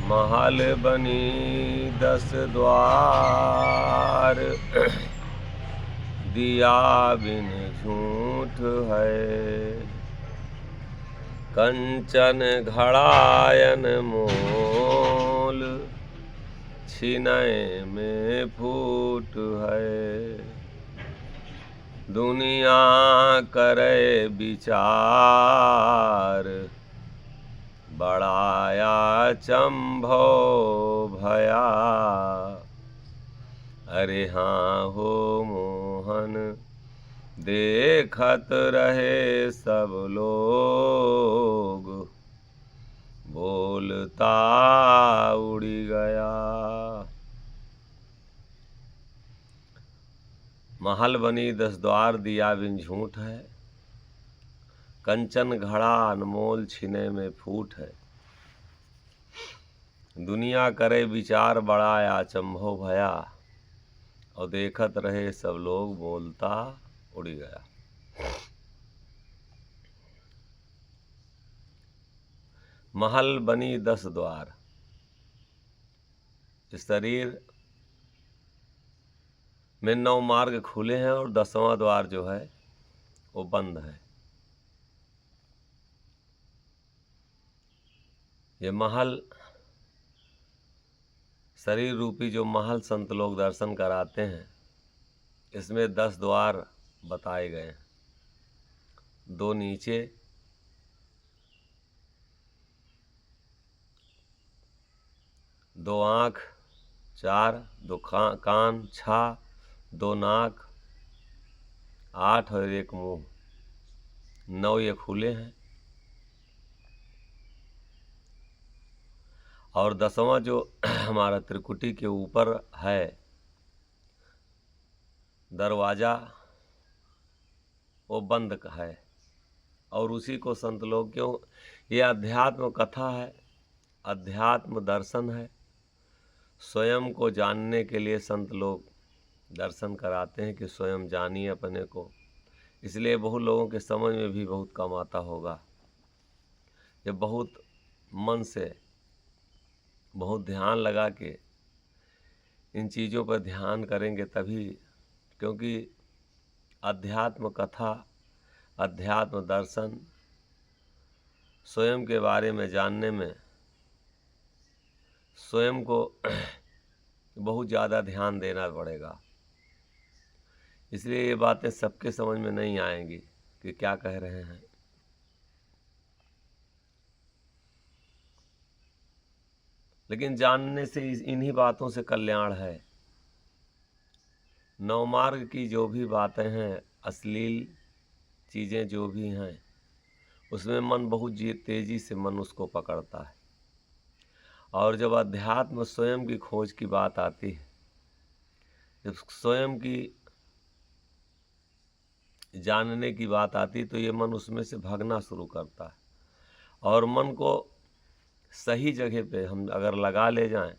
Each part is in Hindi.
महल बनी 10 द्वार, दिया बिन झूठ है। कंचन घड़ायन मोल, छिनय में फूट है। दुनिया करे विचार, बड़ाया चंभो भया। अरे हाँ हो मोहन, देखत रहे सब लोग, बोलता उड़ी गया। महल बनी 10 द्वार, दिया बिन झूठ है। कंचन घड़ा अनमोल, छिने में फूट है। दुनिया करे विचार, बड़ा अचंभो भया। और देखत रहे सब लोग, बोलता उड़ी गया। महल बनी 10 द्वार। इस शरीर में 9 मार्ग खुले हैं और 10वां द्वार जो है वो बंद है। ये महल, शरीर रूपी जो महल संत लोग दर्शन कराते हैं, इसमें 10 द्वार बताए गए हैं। 2 नीचे, 2 आँख, 4, 2 कान, 6, 2 नाक, 8 और 1 मुंह, 9 ये खुले हैं। और 10वां जो हमारा त्रिकुटी के ऊपर है दरवाजा, वो बंद है। और उसी को संत लोग, क्यों, ये अध्यात्म कथा है, अध्यात्म दर्शन है। स्वयं को जानने के लिए संत लोग दर्शन कराते हैं कि स्वयं जानिए अपने को। इसलिए बहुत लोगों के समझ में भी बहुत कम आता होगा। जब बहुत मन से, बहुत ध्यान लगा के इन चीज़ों पर ध्यान करेंगे तभी, क्योंकि अध्यात्म कथा, अध्यात्म दर्शन, स्वयं के बारे में जानने में स्वयं को बहुत ज़्यादा ध्यान देना पड़ेगा। इसलिए ये बातें सबके समझ में नहीं आएंगी कि क्या कह रहे हैं। लेकिन जानने से इन्हीं बातों से कल्याण है। 9 मार्ग की जो भी बातें हैं, अश्लील चीज़ें जो भी हैं, उसमें मन बहुत तेजी से मन उसको पकड़ता है। और जब अध्यात्म स्वयं की खोज की बात आती है, जब स्वयं की जानने की बात आती, तो ये मन उसमें से भागना शुरू करता है। और मन को सही जगह पे हम अगर लगा ले जाएं,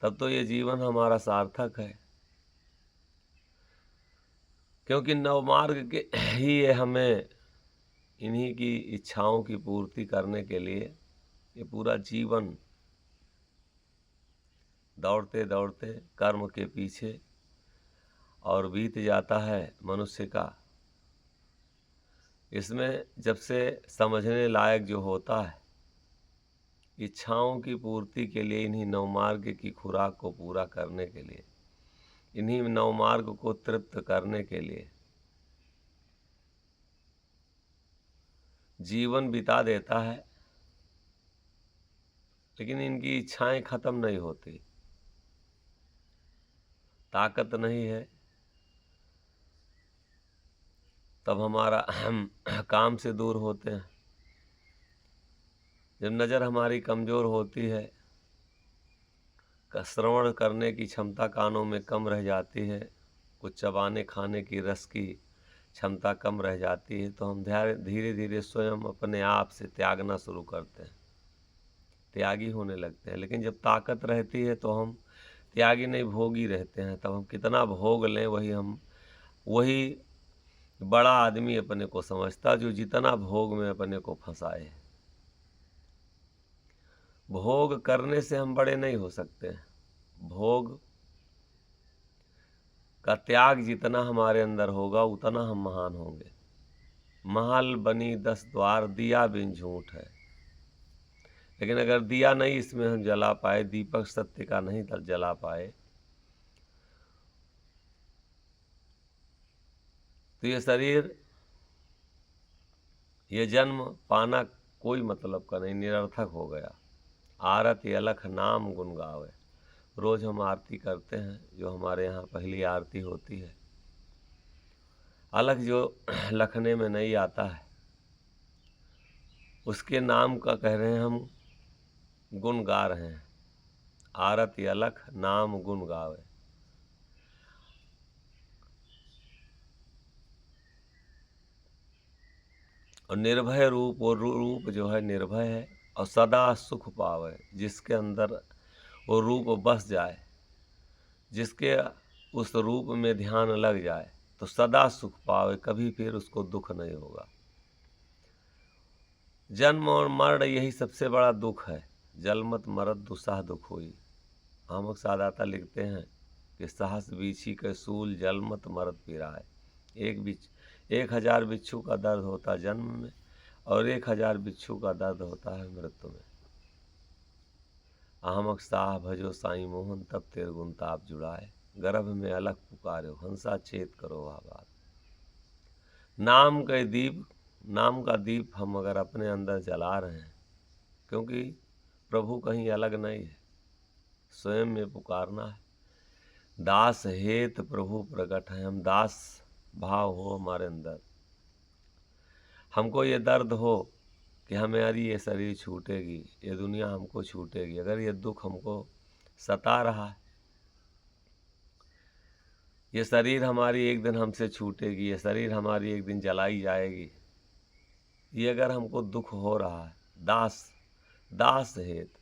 तब तो ये जीवन हमारा सार्थक है। क्योंकि 9 मार्ग के ही ये हमें इन्हीं की इच्छाओं की पूर्ति करने के लिए ये पूरा जीवन दौड़ते दौड़ते कर्म के पीछे और बीत जाता है मनुष्य का। इसमें जब से समझने लायक जो होता है, इच्छाओं की पूर्ति के लिए, इन्हीं 9 मार्ग की खुराक को पूरा करने के लिए, इन्हीं 9 मार्ग को तृप्त करने के लिए जीवन बिता देता है। लेकिन इनकी इच्छाएं खत्म नहीं होती, ताकत नहीं है, तब हमारा हम काम से दूर होते हैं। जब नज़र हमारी कमज़ोर होती है, श्रवण करने की क्षमता कानों में कम रह जाती है, कुछ चबाने खाने की रस की क्षमता कम रह जाती है, तो हम धीरे धीरे स्वयं अपने आप से त्यागना शुरू करते हैं, त्यागी होने लगते हैं। लेकिन जब ताकत रहती है तो हम त्यागी नहीं, भोगी रहते हैं। तब हम कितना भोग लें, वही बड़ा आदमी अपने को समझता, जो जितना भोग में अपने को फंसाए। भोग करने से हम बड़े नहीं हो सकते हैं। भोग का त्याग जितना हमारे अंदर होगा उतना हम महान होंगे। महल बनी 10 द्वार, दिया बिन झूठ है। लेकिन अगर दिया नहीं इसमें हम जला पाए, दीपक सत्य का नहीं जला पाए, तो ये शरीर, ये जन्म पाना कोई मतलब का नहीं, निरर्थक हो गया। आरती अलख नाम गुन गावे। रोज हम आरती करते हैं, जो हमारे यहाँ पहली आरती होती है। अलख जो लखने में नहीं आता है, उसके नाम का कह रहे हैं हम गुण गा रहे हैं। आरती अलख नाम गुण गावे। और निर्भय रूप, वो रूप जो है निर्भय है और सदा सुख पावे। जिसके अंदर वो रूप बस जाए, जिसके उस रूप में ध्यान लग जाए, तो सदा सुख पावे, कभी फिर उसको दुख नहीं होगा। जन्म और मरण यही सबसे बड़ा दुख है। जलमत मरत दुसाह दुख हुई। आमक सादाता लिखते हैं कि साहस बीछी के सूल जलमत मरत पिराए। 1000 बिच्छू का दर्द होता है जन्म में, और 1000 बिच्छू का दर्द होता है मृत्यु में। आहमक साह भजो साईं मोहन, तब तेर गुण ताप जुड़ाए। गर्भ में अलख पुकारो, हंसा चेत करो वह बात। नाम के दीप, नाम का दीप हम अगर अपने अंदर जला रहे हैं, क्योंकि प्रभु कहीं अलग नहीं है, स्वयं में पुकारना है। दास हेत प्रभु प्रकट है। हम दास भाव हो हमारे अंदर, हमको ये दर्द हो कि हमारी ये शरीर छूटेगी, ये दुनिया हमको छूटेगी, अगर ये दुख हमको सता रहा है, ये शरीर हमारी एक दिन हमसे छूटेगी, ये शरीर हमारी एक दिन जलाई जाएगी, ये अगर हमको दुख हो रहा है, दास हेत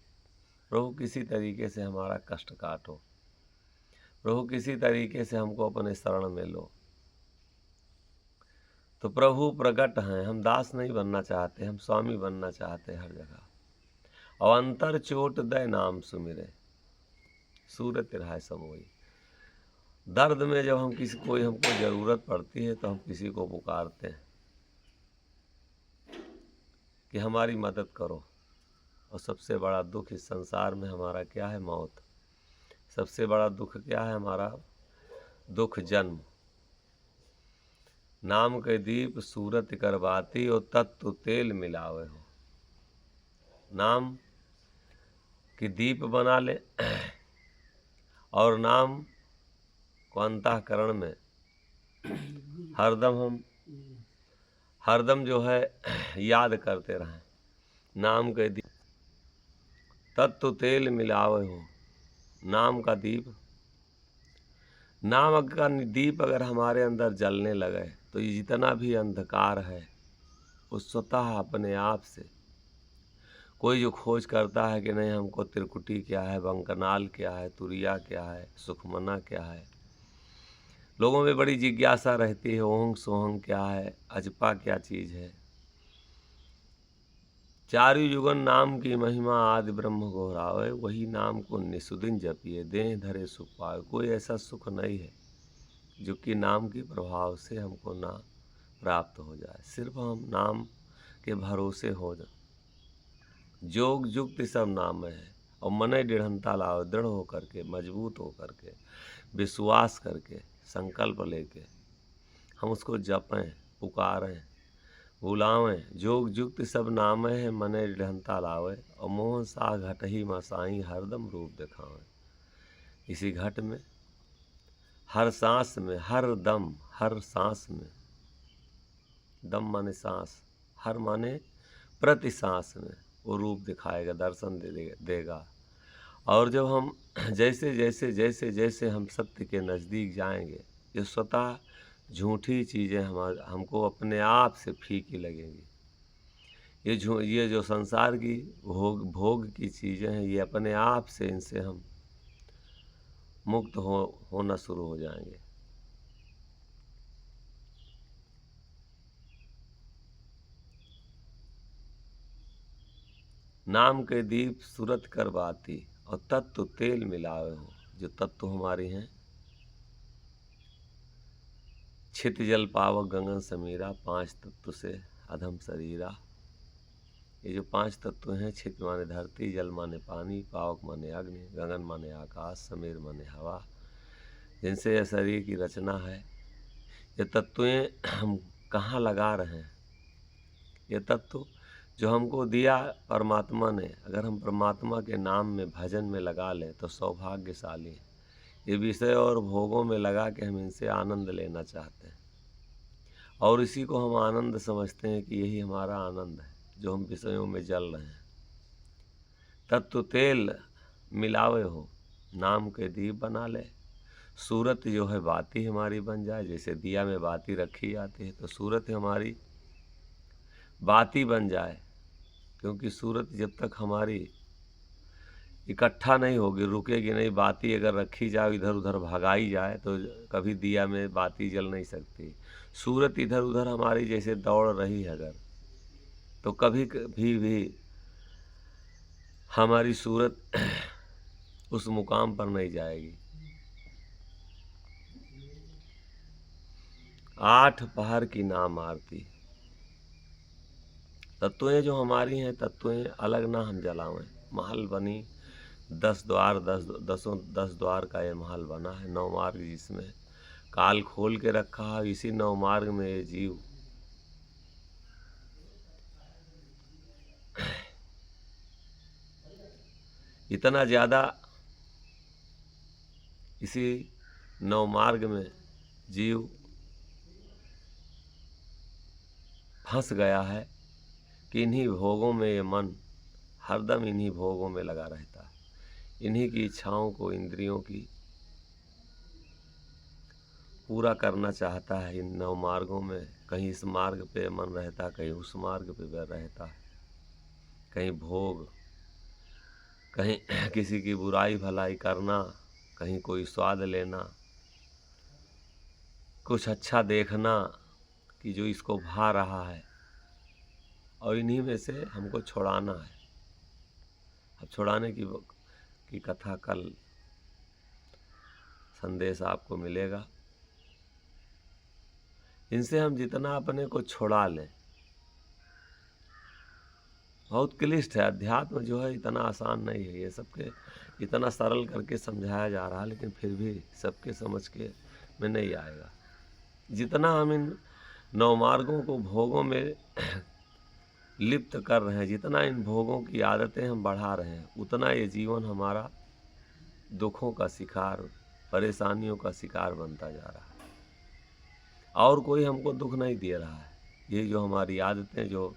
प्रभु किसी तरीके से हमारा कष्ट काटो, प्रभु किसी तरीके से हमको अपने शरण में लो। तो प्रभु प्रकट हैं। हम दास नहीं बनना चाहते, हम स्वामी बनना चाहते हैं हर जगह। और अंतर चोट दे नाम सुमिरे, सूरत रहाय समोई। दर्द में जब हम कोई हमको ज़रूरत पड़ती है, तो हम किसी को पुकारते हैं कि हमारी मदद करो। और सबसे बड़ा दुख इस संसार में हमारा क्या है? मौत। सबसे बड़ा दुख क्या है हमारा? दुख जन्म। नाम के दीप सूरत करवाती, और तत्व तेल मिलावे हो। नाम की दीप बना ले और नाम को अंतःकरण में हरदम जो है याद करते रहें। नाम के दीप तत्व तेल मिलावे हो। नाम का दीप, नाम का दीप अगर हमारे अंदर जलने लगे, तो ये जितना भी अंधकार है वो स्वतः अपने आप से, कोई जो खोज करता है कि नहीं हमको त्रिकुटी क्या है, बंकनाल क्या है, तुरिया क्या है, सुखमना क्या है, लोगों में बड़ी जिज्ञासा रहती है, ओंग सोहंग क्या है, अजपा क्या चीज़ है। चारु युगन नाम की महिमा आदि ब्रह्म गोहरावे, वही नाम को निसुदिन जपिए, देह धरे सुख पाए। कोई ऐसा सुख नहीं है जो कि नाम के प्रभाव से हमको ना प्राप्त हो जाए। सिर्फ हम नाम के भरोसे हो जाए। जोग जुक्त सब नाम में है, और मन दृढ़ता लाओ, दृढ़ होकर के, मजबूत होकर के, विश्वास करके, संकल्प लेके हम उसको जपें, पुकारें, बुलावें। जोग जुक्त सब नाम है, मन दृढ़ता लावे, और मोहन सा घट ही मसाई, हरदम रूप दिखावें। इसी घट में, हर सांस में, हर दम, हर सांस में, दम माने सांस, हर माने प्रति सांस में वो रूप दिखाएगा, दर्शन देगा। और जब हम जैसे जैसे जैसे जैसे हम सत्य के नज़दीक जाएंगे, ये स्वतः झूठी चीज़ें हमको अपने आप से फीकी लगेंगी। ये जो संसार की भोग की चीज़ें हैं, ये अपने आप से, इनसे हम मुक्त होना शुरू हो जाएंगे। नाम के दीप सूरत कर बाती, और तत्व तेल मिलावे हो। जो तत्व हमारे हैं, छित जल पावक गगन समीरा, 5 तत्व से अधम शरीरा। ये जो 5 तत्व हैं, छित माने धरती, जल माने पानी, पावक माने अग्नि, गगन माने आकाश, समीर माने हवा, जिनसे यह शरीर की रचना है। ये तत्वें हम कहाँ लगा रहे हैं? ये तत्व जो हमको दिया परमात्मा ने, अगर हम परमात्मा के नाम में भजन में लगा लें तो सौभाग्यशाली हैं। ये विषय और भोगों में लगा के हम इनसे आनंद लेना चाहते हैं, और इसी को हम आनंद समझते हैं कि यही हमारा आनंद है, जो हम विषयों में जल रहे हैं। तत्व तेल मिलावे हो, नाम के दीप बना ले। सूरत जो है बाती हमारी बन जाए, जैसे दिया में बाती रखी जाती है, तो सूरत हमारी बाती बन जाए। क्योंकि सूरत जब तक हमारी इकट्ठा नहीं होगी, रुकेगी नहीं, बाती अगर रखी जाए इधर उधर भगाई जाए तो कभी दिया में बाती जल नहीं सकती। सूरत इधर उधर हमारी जैसे दौड़ रही है अगर, तो कभी भी हमारी सूरत उस मुकाम पर नहीं जाएगी। 8 पहर की नाम आरती। तत्वें जो हमारी हैं, तत्वें अलग ना हम जलावें। महल बनी 10 द्वार, 10 द्वार का ये महल बना है, 9 मार्ग जिसमें काल खोल के रखा है। इसी 9 मार्ग में ये जीव इतना ज़्यादा इसी 9 मार्ग में जीव फंस गया है कि इन्हीं भोगों में ये मन हरदम इन्हीं भोगों में लगा रहता है। इन्हीं की इच्छाओं को, इंद्रियों की पूरा करना चाहता है। इन 9 मार्गों में कहीं इस मार्ग पे मन रहता, कहीं उस मार्ग पे रहता है, कहीं भोग, कहीं किसी की बुराई भलाई करना, कहीं कोई स्वाद लेना, कुछ अच्छा देखना कि जो इसको भा रहा है, और इन्हीं में से हमको छुड़ाना है। अब छुड़ाने की कथा कल संदेश आपको मिलेगा। इनसे हम जितना अपने को छुड़ा लें, बहुत क्लिष्ट है। अध्यात्म जो है इतना आसान नहीं है, ये सबके इतना सरल करके समझाया जा रहा है, लेकिन फिर भी सबके समझ के में नहीं आएगा। जितना हम इन 9 मार्गों को भोगों में लिप्त कर रहे हैं, जितना इन भोगों की आदतें हम बढ़ा रहे हैं, उतना ये जीवन हमारा दुखों का शिकार, परेशानियों का शिकार बनता जा रहा है। और कोई हमको दुख नहीं दे रहा है। ये जो हमारी आदतें, जो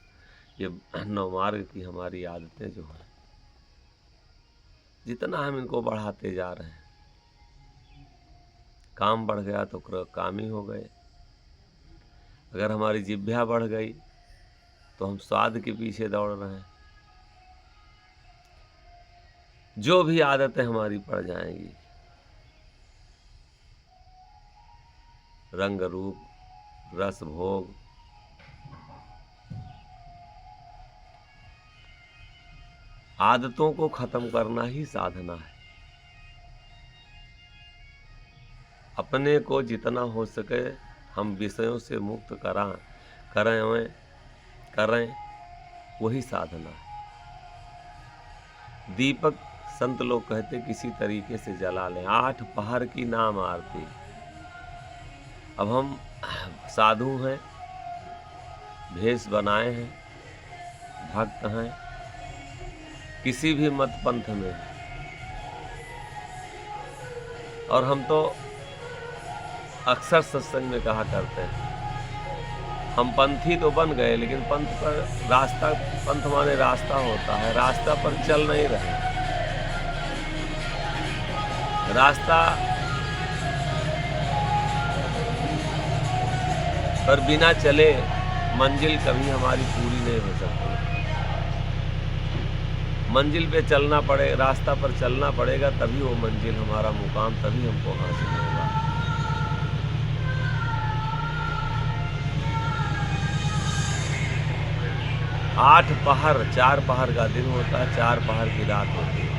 ये 9 मार्ग की हमारी आदतें जो हैं, जितना हम इनको बढ़ाते जा रहे हैं, काम बढ़ गया तो कामी हो गए। अगर हमारी जिह्वा बढ़ गई तो हम स्वाद के पीछे दौड़ रहे हैं। जो भी आदतें हमारी पड़ जाएंगी, रंग रूप रस भोग, आदतों को खत्म करना ही साधना है। अपने को जितना हो सके हम विषयों से मुक्त करें, वही साधना है। दीपक संत लोग कहते किसी तरीके से जला लें। 8 पहर की नाम आरती। अब हम साधु हैं, भेष बनाए हैं, भक्त हैं, किसी भी मत पंथ में, और हम तो अक्सर सत्संग में कहा करते हैं, हम पंथी तो बन गए, लेकिन पंथ पर रास्ता, पंथ माने रास्ता होता है, रास्ता पर चल नहीं रहे। रास्ता पर बिना चले मंजिल कभी हमारी पूरी नहीं हो सकती। मंजिल पे चलना पड़े, रास्ता पर चलना पड़ेगा, तभी वो मंजिल, हमारा मुकाम, तभी हमको हासिल होगा। 8 पहर, 4 पहर का दिन होता है, 4 पहर की रात होती है।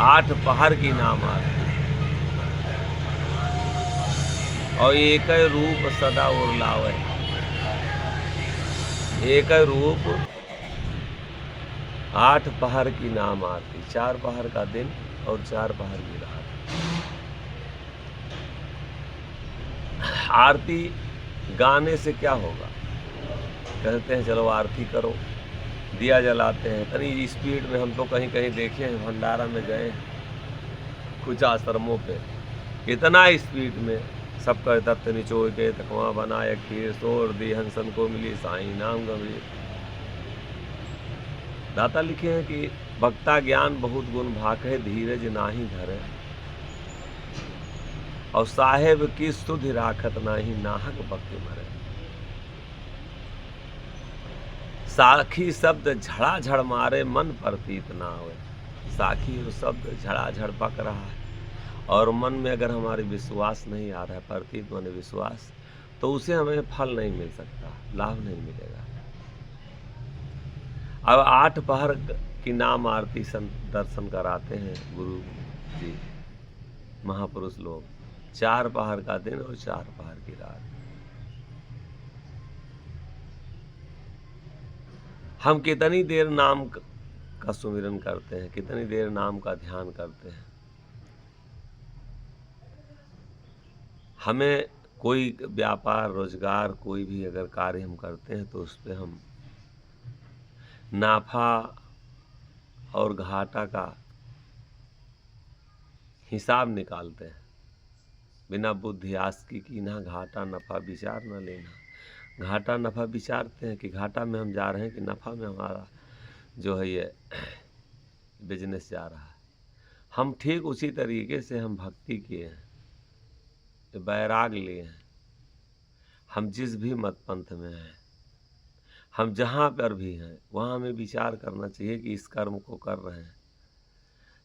8 पहर की नाम आरती और एक रूप सदा उरलावे। एक रूप 8 पहर की नाम आरती, 4 पहर का दिन और 4 पहर की रात। आरती गाने से क्या होगा? कहते हैं चलो आरती करो, दिया जलाते हैं। तनी स्पीड में हम तो कहीं कहीं देखे हैं, भंडारा में गए कुछ आश्रमों पे, इतना स्पीड में सब कहता तनी चोर के तकवा बनाए खीर सोर दी हंसन को मिली साईं नाम गंभीर। दाता लिखे हैं कि भक्ता ज्ञान बहुत गुण भाखे धीरज नाही धरे और साहेब की सुधि राखत नाही नाहक भक्ति मरे। साखी शब्द झड़ाझड़ मारे मन प्रतीत ना होए। साखी वो शब्द झड़ाझड़ पक रहा है और मन में अगर हमारे विश्वास नहीं आ रहा है, प्रतीत माने विश्वास, तो उसे हमें फल नहीं मिल सकता, लाभ नहीं मिलेगा। अब 8 पहर की नाम आरती दर्शन कराते हैं गुरु जी महापुरुष लोग, 4 पहर का दिन और 4 पहर की रात। हम कितनी देर नाम का सुमिरन करते हैं, कितनी देर नाम का ध्यान करते हैं। हमें कोई व्यापार रोजगार कोई भी अगर कार्य हम करते हैं तो उस पर हम नाफा और घाटा का हिसाब निकालते हैं। बिना बुद्धि आस्की की ना घाटा नफा विचार न लेना। घाटा नफा विचारते हैं कि घाटा में हम जा रहे हैं कि नफा में हमारा जो है ये बिजनेस जा रहा है। हम ठीक उसी तरीके से हम भक्ति किए हैं, बैराग लिए हैं। हम जिस भी मत पंथ में हैं, हम जहाँ पर भी हैं, वहाँ हमें विचार करना चाहिए कि इस कर्म को कर रहे हैं,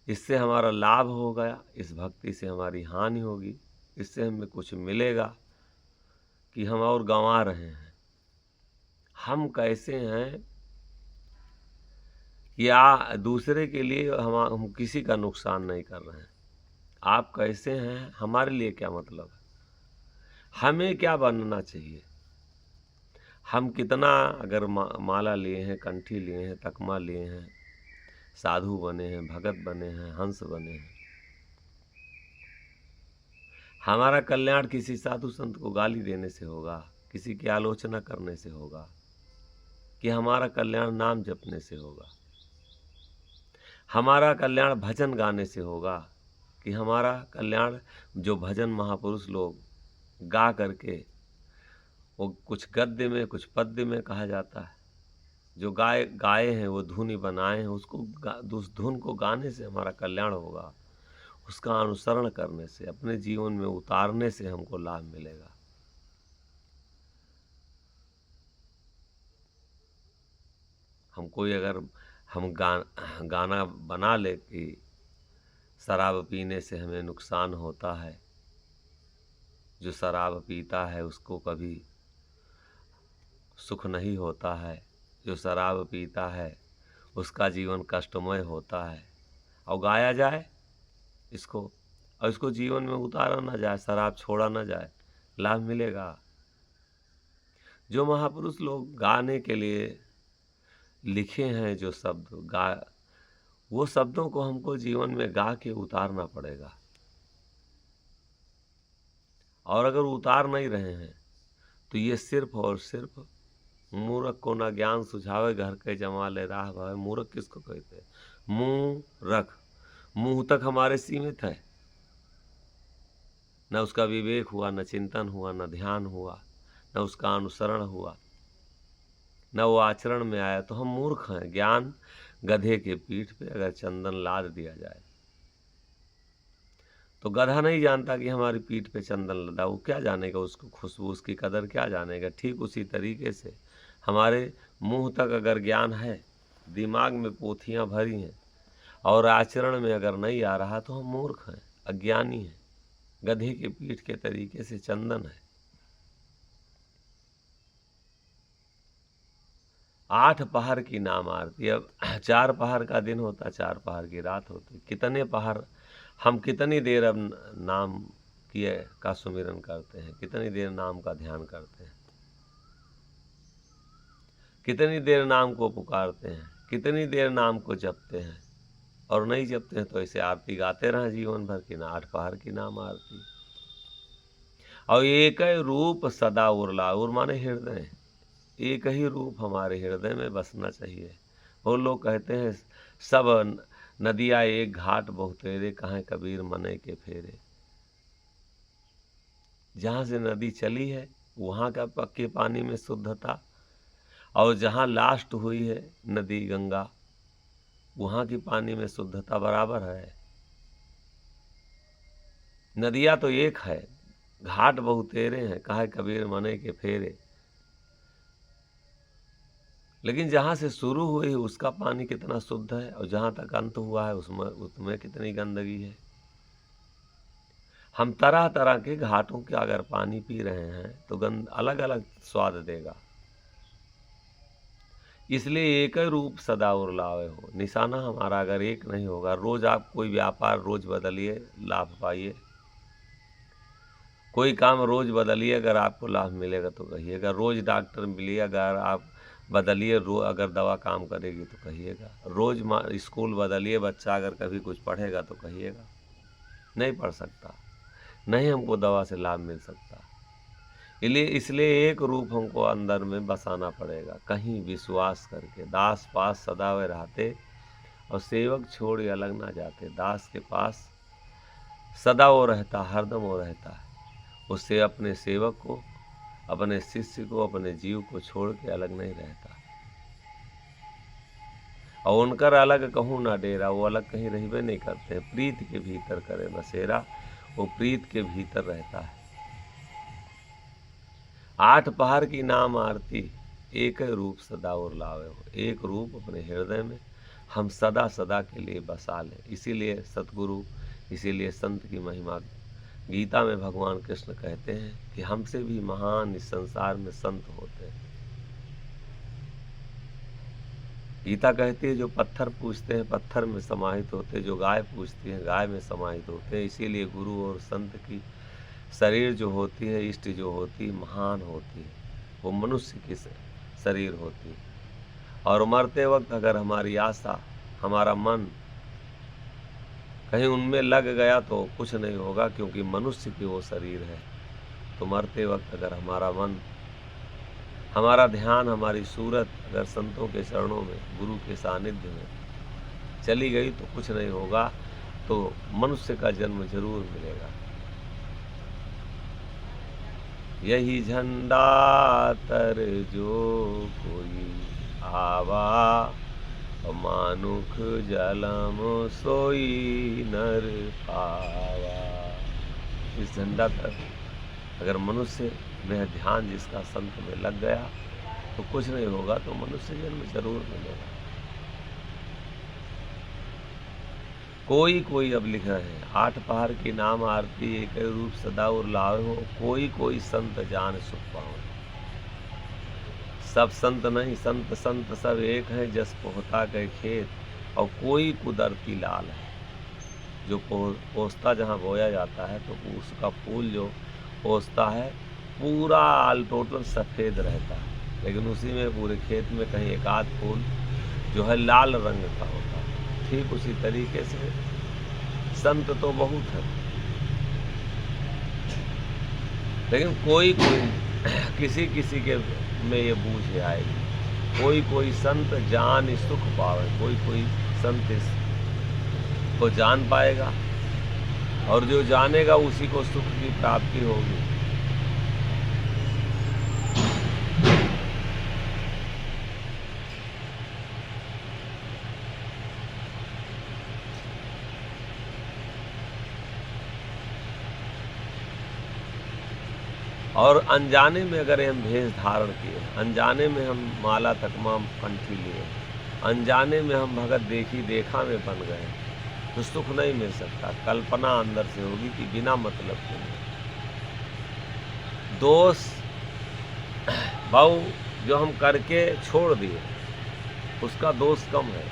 इससे हमारा लाभ होगा, इस भक्ति से हमारी हानि होगी, इससे हमें कुछ मिलेगा कि हम और गंवा रहे हैं। हम कैसे हैं या दूसरे के लिए हम किसी का नुकसान नहीं कर रहे हैं। आप कैसे हैं, हमारे लिए क्या मतलब है, हमें क्या बनना चाहिए। हम कितना अगर माला लिए हैं, कंठी लिए हैं, तकमा लिए हैं, साधु बने हैं, भगत बने हैं, हंस बने हैं, हमारा कल्याण किसी साधु संत को गाली देने से होगा, किसी की आलोचना करने से होगा, कि हमारा कल्याण नाम जपने से होगा, हमारा कल्याण भजन गाने से होगा, कि हमारा कल्याण जो भजन महापुरुष लोग गा करके, वो कुछ गद्य में कुछ पद्य में कहा जाता है, जो गाए हैं वो धुनी बनाए हैं, उसको उस धुन को गाने से हमारा कल्याण होगा। उसका अनुसरण करने से, अपने जीवन में उतारने से हमको लाभ मिलेगा। हम कोई अगर हम गाना बना ले कि शराब पीने से हमें नुकसान होता है, जो शराब पीता है उसको कभी सुख नहीं होता है, जो शराब पीता है उसका जीवन कष्टमय होता है, और गाया जाए इसको और इसको जीवन में उतारा ना जाए, शराब छोड़ा ना जाए, लाभ मिलेगा। जो महापुरुष लोग गाने के लिए लिखे हैं जो शब्द वो शब्दों को हमको जीवन में गा के उतारना पड़ेगा। और अगर उतार नहीं रहे हैं तो ये सिर्फ और सिर्फ मूर्ख को ना ज्ञान सुझावे घर के जमाले राह भावे। मूर्ख किसको कहते हैं? मूर्ख, मुंह तक हमारे सीमित है, न उसका विवेक हुआ, न चिंतन हुआ, न ध्यान हुआ, न उसका अनुसरण हुआ, न वो आचरण में आया, तो हम मूर्ख हैं। ज्ञान गधे के पीठ पे अगर चंदन लाद दिया जाए तो गधा नहीं जानता कि हमारी पीठ पे चंदन लदा, वो क्या जानेगा, उसको खुशबू उसकी कदर क्या जानेगा। ठीक उसी तरीके से हमारे मुंह तक अगर ज्ञान है, दिमाग में पोथियां भरी हैं और आचरण में अगर नहीं आ रहा तो हम मूर्ख हैं, अज्ञानी हैं, गधे के पीठ के तरीके से चंदन है। 8 पहर की नाम आरती। अब 4 पहर का दिन होता, 4 पहर की रात होती। कितने पहर हम कितनी देर अब नाम किए का सुमिरन करते हैं, कितनी देर नाम का ध्यान करते हैं, कितनी देर नाम को पुकारते हैं, कितनी देर नाम को जपते हैं। और नहीं जपते हैं तो ऐसे आरती गाते रहें जीवन भर की ना 8 पहर की नाम आरती। और एक ही रूप सदा उरला, उर माने हृदय, एक ही रूप हमारे हृदय में बसना चाहिए। वो लोग कहते हैं सब नदियाँ एक घाट बहुतेरे, कहाँ कबीर मने के फेरे। जहाँ से नदी चली है वहाँ का पक्के पानी में शुद्धता, और जहाँ लास्ट हुई है नदी गंगा वहाँ की पानी में शुद्धता बराबर है। नदियाँ तो एक है, घाट बहुतेरे हैं, कहे कबीर मने के फेरे। लेकिन जहाँ से शुरू हुई उसका पानी कितना शुद्ध है, और जहाँ तक अंत हुआ है उसमें कितनी गंदगी है। हम तरह तरह के घाटों के अगर पानी पी रहे हैं तो गंद अलग अलग स्वाद देगा। इसलिए एक ही रूप सदा उरलावे हो। निशाना हमारा अगर एक नहीं होगा, रोज आप कोई व्यापार रोज बदलिए, लाभ पाइए, कोई काम रोज बदलिए, अगर आपको लाभ मिलेगा तो कहिएगा। रोज डॉक्टर मिलिए, अगर आप बदलिए अगर दवा काम करेगी तो कहिएगा। रोज स्कूल बदलिए, बच्चा अगर कभी कुछ पढ़ेगा तो कहिएगा। नहीं पढ़ सकता, नहीं हमको दवा से लाभ मिल सकता। इसलिए एक रूप हमको अंदर में बसाना पड़ेगा, कहीं विश्वास करके। दास पास सदा वे रहते, और सेवक छोड़ अलग ना जाते। दास के पास सदा वो रहता, हरदम वो रहता है। उससे अपने सेवक को, अपने शिष्य को, अपने जीव को छोड़ के अलग नहीं रहता। और उनकर अलग कहूँ ना डेरा, वो अलग कहीं रहबे नहीं करते। प्रीत के भीतर करे बसेरा, वो प्रीत के भीतर रहता है। 8 पहर की नाम आरती, एक ही रूप सदा उरलावे हो। एक रूप अपने हृदय में हम सदा सदा के लिए बसा लें। इसीलिए सतगुरु, इसीलिए संत की महिमा गीता में भगवान कृष्ण कहते हैं कि हमसे भी महान इस संसार में संत होते हैं। गीता कहती है जो पत्थर पूजते हैं पत्थर में समाहित होते, जो गाय पूजती हैं गाय में समाहित होते हैं। इसीलिए गुरु और संत की शरीर जो होती है, इष्ट जो होती है, महान होती है। वो मनुष्य की शरीर होती है। और मरते वक्त अगर हमारी आशा, हमारा मन कहीं उनमें लग गया तो कुछ नहीं होगा, क्योंकि मनुष्य की वो शरीर है। तो मरते वक्त अगर हमारा मन, हमारा ध्यान, हमारी सूरत अगर संतों के चरणों में, गुरु के सानिध्य में चली गई तो कुछ नहीं होगा, तो मनुष्य का जन्म जरूर मिलेगा। यही झंडा तर जो कोई आवा, मानुख जलम सोई नर पावा। इस झंडा तर अगर मनुष्य में ध्यान जिसका संत में लग गया तो कुछ नहीं होगा, तो मनुष्य जन्म जरूर मिलेगा। कोई कोई अब लिख रहे हैं 8 पहर की नाम आरती, एक रूप सदा उरलावे हो। कोई कोई संत जान सुख पाओ। सब संत नहीं, संत संत सब एक है, जस पोहता के खेत। और कोई कुदरती लाल है, जो पोस्ता जहाँ बोया जाता है तो उसका फूल जो पोस्ता है पूरा आल टोटल सफ़ेद रहता है, लेकिन उसी में पूरे खेत में कहीं एक आध फूल जो है लाल रंग का होता है। ठीक उसी तरीके से संत तो बहुत है, लेकिन कोई कोई किसी किसी के में ये बूझ आएगी। कोई कोई संत जान सुख पावे, कोई कोई संत को जान पाएगा, और जो जानेगा उसी को सुख की प्राप्ति होगी। और अनजाने में अगर हम भेष धारण किए, अनजाने में हम माला तकमा कंठी लिए, अनजाने में हम भगत देखी देखा में बन गए, तो सुख नहीं मिल सकता। कल्पना अंदर से होगी कि बिना मतलब के दोष भाव जो हम करके छोड़ दिए, उसका दोष कम है।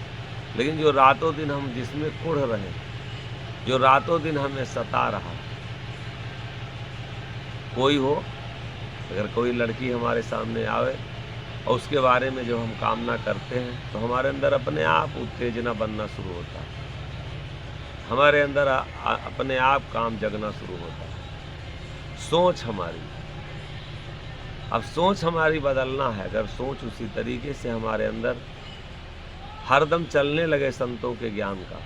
लेकिन जो रातों दिन हम जिसमें कुढ़ रहे, जो रातों दिन हमें सता रहा, कोई हो, अगर कोई लड़की हमारे सामने आवे और उसके बारे में जो हम कामना करते हैं, तो हमारे अंदर अपने आप उत्तेजना बनना शुरू होता है, हमारे अंदर अपने आप काम जगना शुरू होता है। सोच हमारी, अब सोच हमारी बदलना है। अगर सोच उसी तरीके से हमारे अंदर हरदम चलने लगे संतों के ज्ञान का,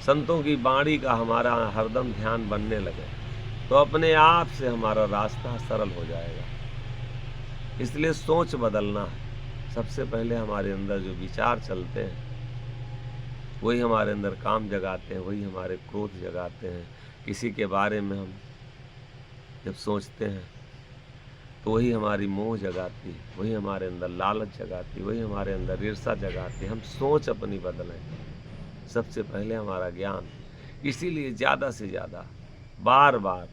संतों की वाणी का हमारा हरदम ध्यान बनने लगे, तो अपने आप से हमारा रास्ता सरल हो जाएगा। इसलिए सोच बदलना है। सबसे पहले हमारे अंदर जो विचार चलते हैं वही हमारे अंदर काम जगाते हैं, वही हमारे क्रोध जगाते हैं। किसी के बारे में हम जब सोचते हैं तो वही हमारी मोह जगाती है, वही हमारे अंदर लालच जगाती है, वही हमारे अंदर ईर्षा जगाती है। हम सोच अपनी बदलें। सबसे पहले हमारा ज्ञान। इसीलिए ज़्यादा से ज़्यादा बार बार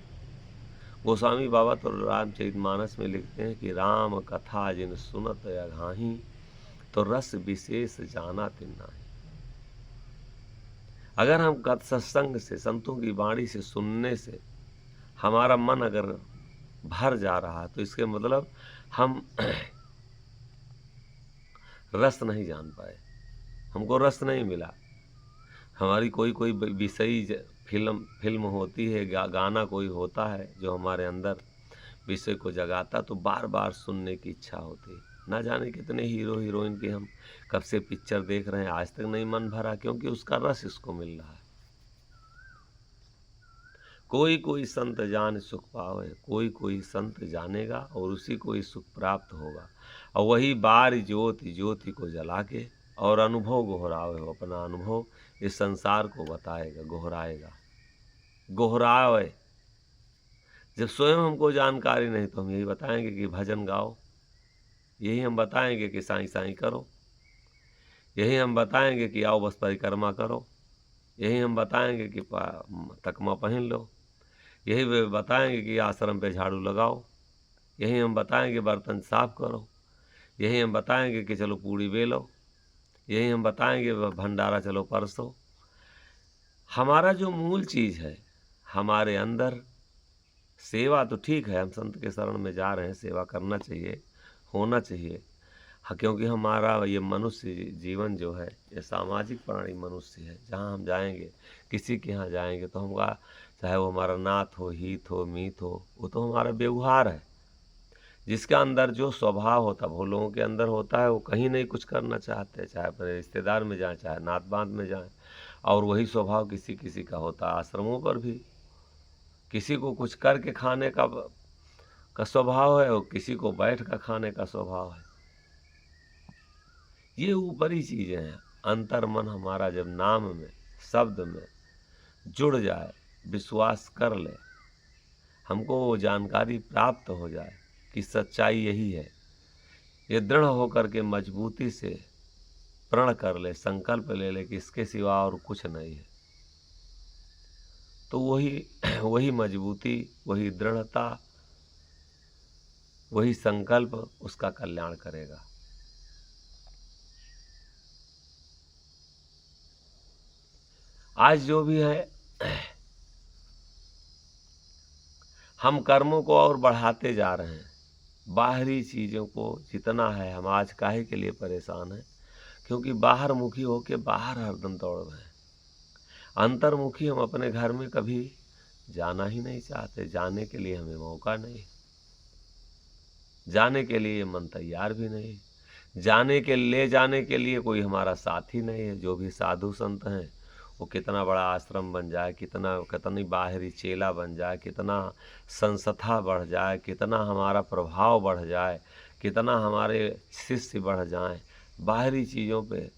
गोस्वामी बाबा तो रामचरितमानस में लिखते हैं कि राम कथा जिन सुनत अघाही, तो रस विशेष जाना तिन नाही। अगर हम सत्संग से, संतों की वाणी से सुनने से हमारा मन अगर भर जा रहा है, तो इसके मतलब हम रस नहीं जान पाए, हमको रस नहीं मिला। हमारी कोई कोई विषयी फिल्म होती है, गाना कोई होता है जो हमारे अंदर विषय को जगाता, तो बार बार सुनने की इच्छा होती है। ना जाने कितने हीरो हीरोइन की हम कब से पिक्चर देख रहे हैं, आज तक नहीं मन भरा, क्योंकि उसका रस इसको मिल रहा है। कोई कोई संत जान सुख पावे, कोई कोई संत जानेगा और उसी को ही सुख प्राप्त होगा। और वही बार ज्योति ज्योति को जला के और अनुभव गोहरावे हो, अपना अनुभव इस संसार को बताएगा, गोहराएगा, गोहरावे। जब स्वयं हमको जानकारी नहीं, तो हम यही बताएंगे कि भजन गाओ, यही हम बताएंगे कि साईं साईं करो, यही हम बताएंगे कि आओ बस परिक्रमा करो, यही हम बताएंगे कि तकमा पहन लो, यही वे बताएंगे कि आश्रम पे झाड़ू लगाओ, यही हम बताएंगे बर्तन साफ करो, यही हम बताएंगे कि चलो पूड़ी बेलो, यही हम बताएंगे भंडारा चलो परसो। हमारा जो मूल चीज़ है हमारे अंदर, सेवा तो ठीक है, हम संत के शरण में जा रहे हैं, सेवा करना चाहिए, होना चाहिए। हाँ, क्योंकि हमारा ये मनुष्य जीवन जो है ये सामाजिक प्राणी मनुष्य है। जहाँ हम जाएंगे, किसी के यहाँ जाएंगे, तो हमारा, चाहे वो हमारा नाथ हो, हित हो, मीत हो, वो तो हमारा व्यवहार है। जिसका अंदर जो स्वभाव होता है वो लोगों के अंदर होता है, वो कहीं नहीं कुछ करना चाहते, चाहे अपने रिश्तेदार में जाएँ, चाहे नात बांध में जाएँ, और वही स्वभाव किसी किसी का होता है आश्रमों पर भी। किसी को कुछ करके खाने का स्वभाव है और किसी को बैठ कर खाने का स्वभाव है। ये ऊपरी चीज़ें हैं। अंतर मन हमारा जब नाम में, शब्द में जुड़ जाए, विश्वास कर ले, हमको वो जानकारी प्राप्त हो जाए कि सच्चाई यही है, ये दृढ़ होकर के मजबूती से प्रण कर ले, संकल्प ले ले कि इसके सिवा और कुछ नहीं है, तो वही मजबूती, वही दृढ़ता, वही संकल्प उसका कल्याण करेगा। आज जो भी है, हम कर्मों को और बढ़ाते जा रहे हैं। बाहरी चीज़ों को जितना है, हम आज काहे के लिए परेशान हैं, क्योंकि बाहर मुखी होके बाहर हरदम दौड़ रहे हैं। अंतर्मुखी हम अपने घर में कभी जाना ही नहीं चाहते, जाने के लिए हमें मौका नहीं, जाने के लिए मन तैयार भी नहीं, ले जाने के लिए कोई हमारा साथी नहीं है। जो भी साधु संत हैं वो कितना बड़ा आश्रम बन जाए, कितनी बाहरी चेला बन जाए, कितना संस्था बढ़ जाए, कितना हमारा प्रभाव बढ़ जाए, कितना हमारे शिष्य बढ़ जाएं, बाहरी चीज़ों पे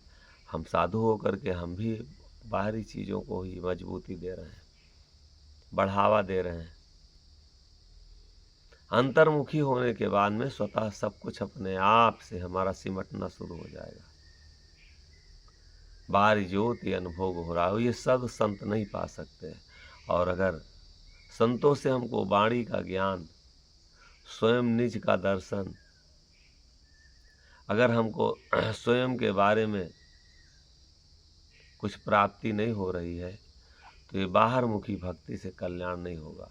हम साधु होकर के हम भी बाहरी चीज़ों को ही मजबूती दे रहे हैं, बढ़ावा दे रहे हैं। अंतर्मुखी होने के बाद में स्वतः सब कुछ अपने आप से हमारा सिमटना शुरू हो जाएगा। बाहरी ज्योति अनुभव गोहरावे, ये सब संत नहीं पा सकते। और अगर संतों से हमको वाणी का ज्ञान, स्वयं निज का दर्शन, अगर हमको स्वयं के बारे में कुछ प्राप्ति नहीं हो रही है तो ये बाहरमुखी भक्ति से कल्याण नहीं होगा।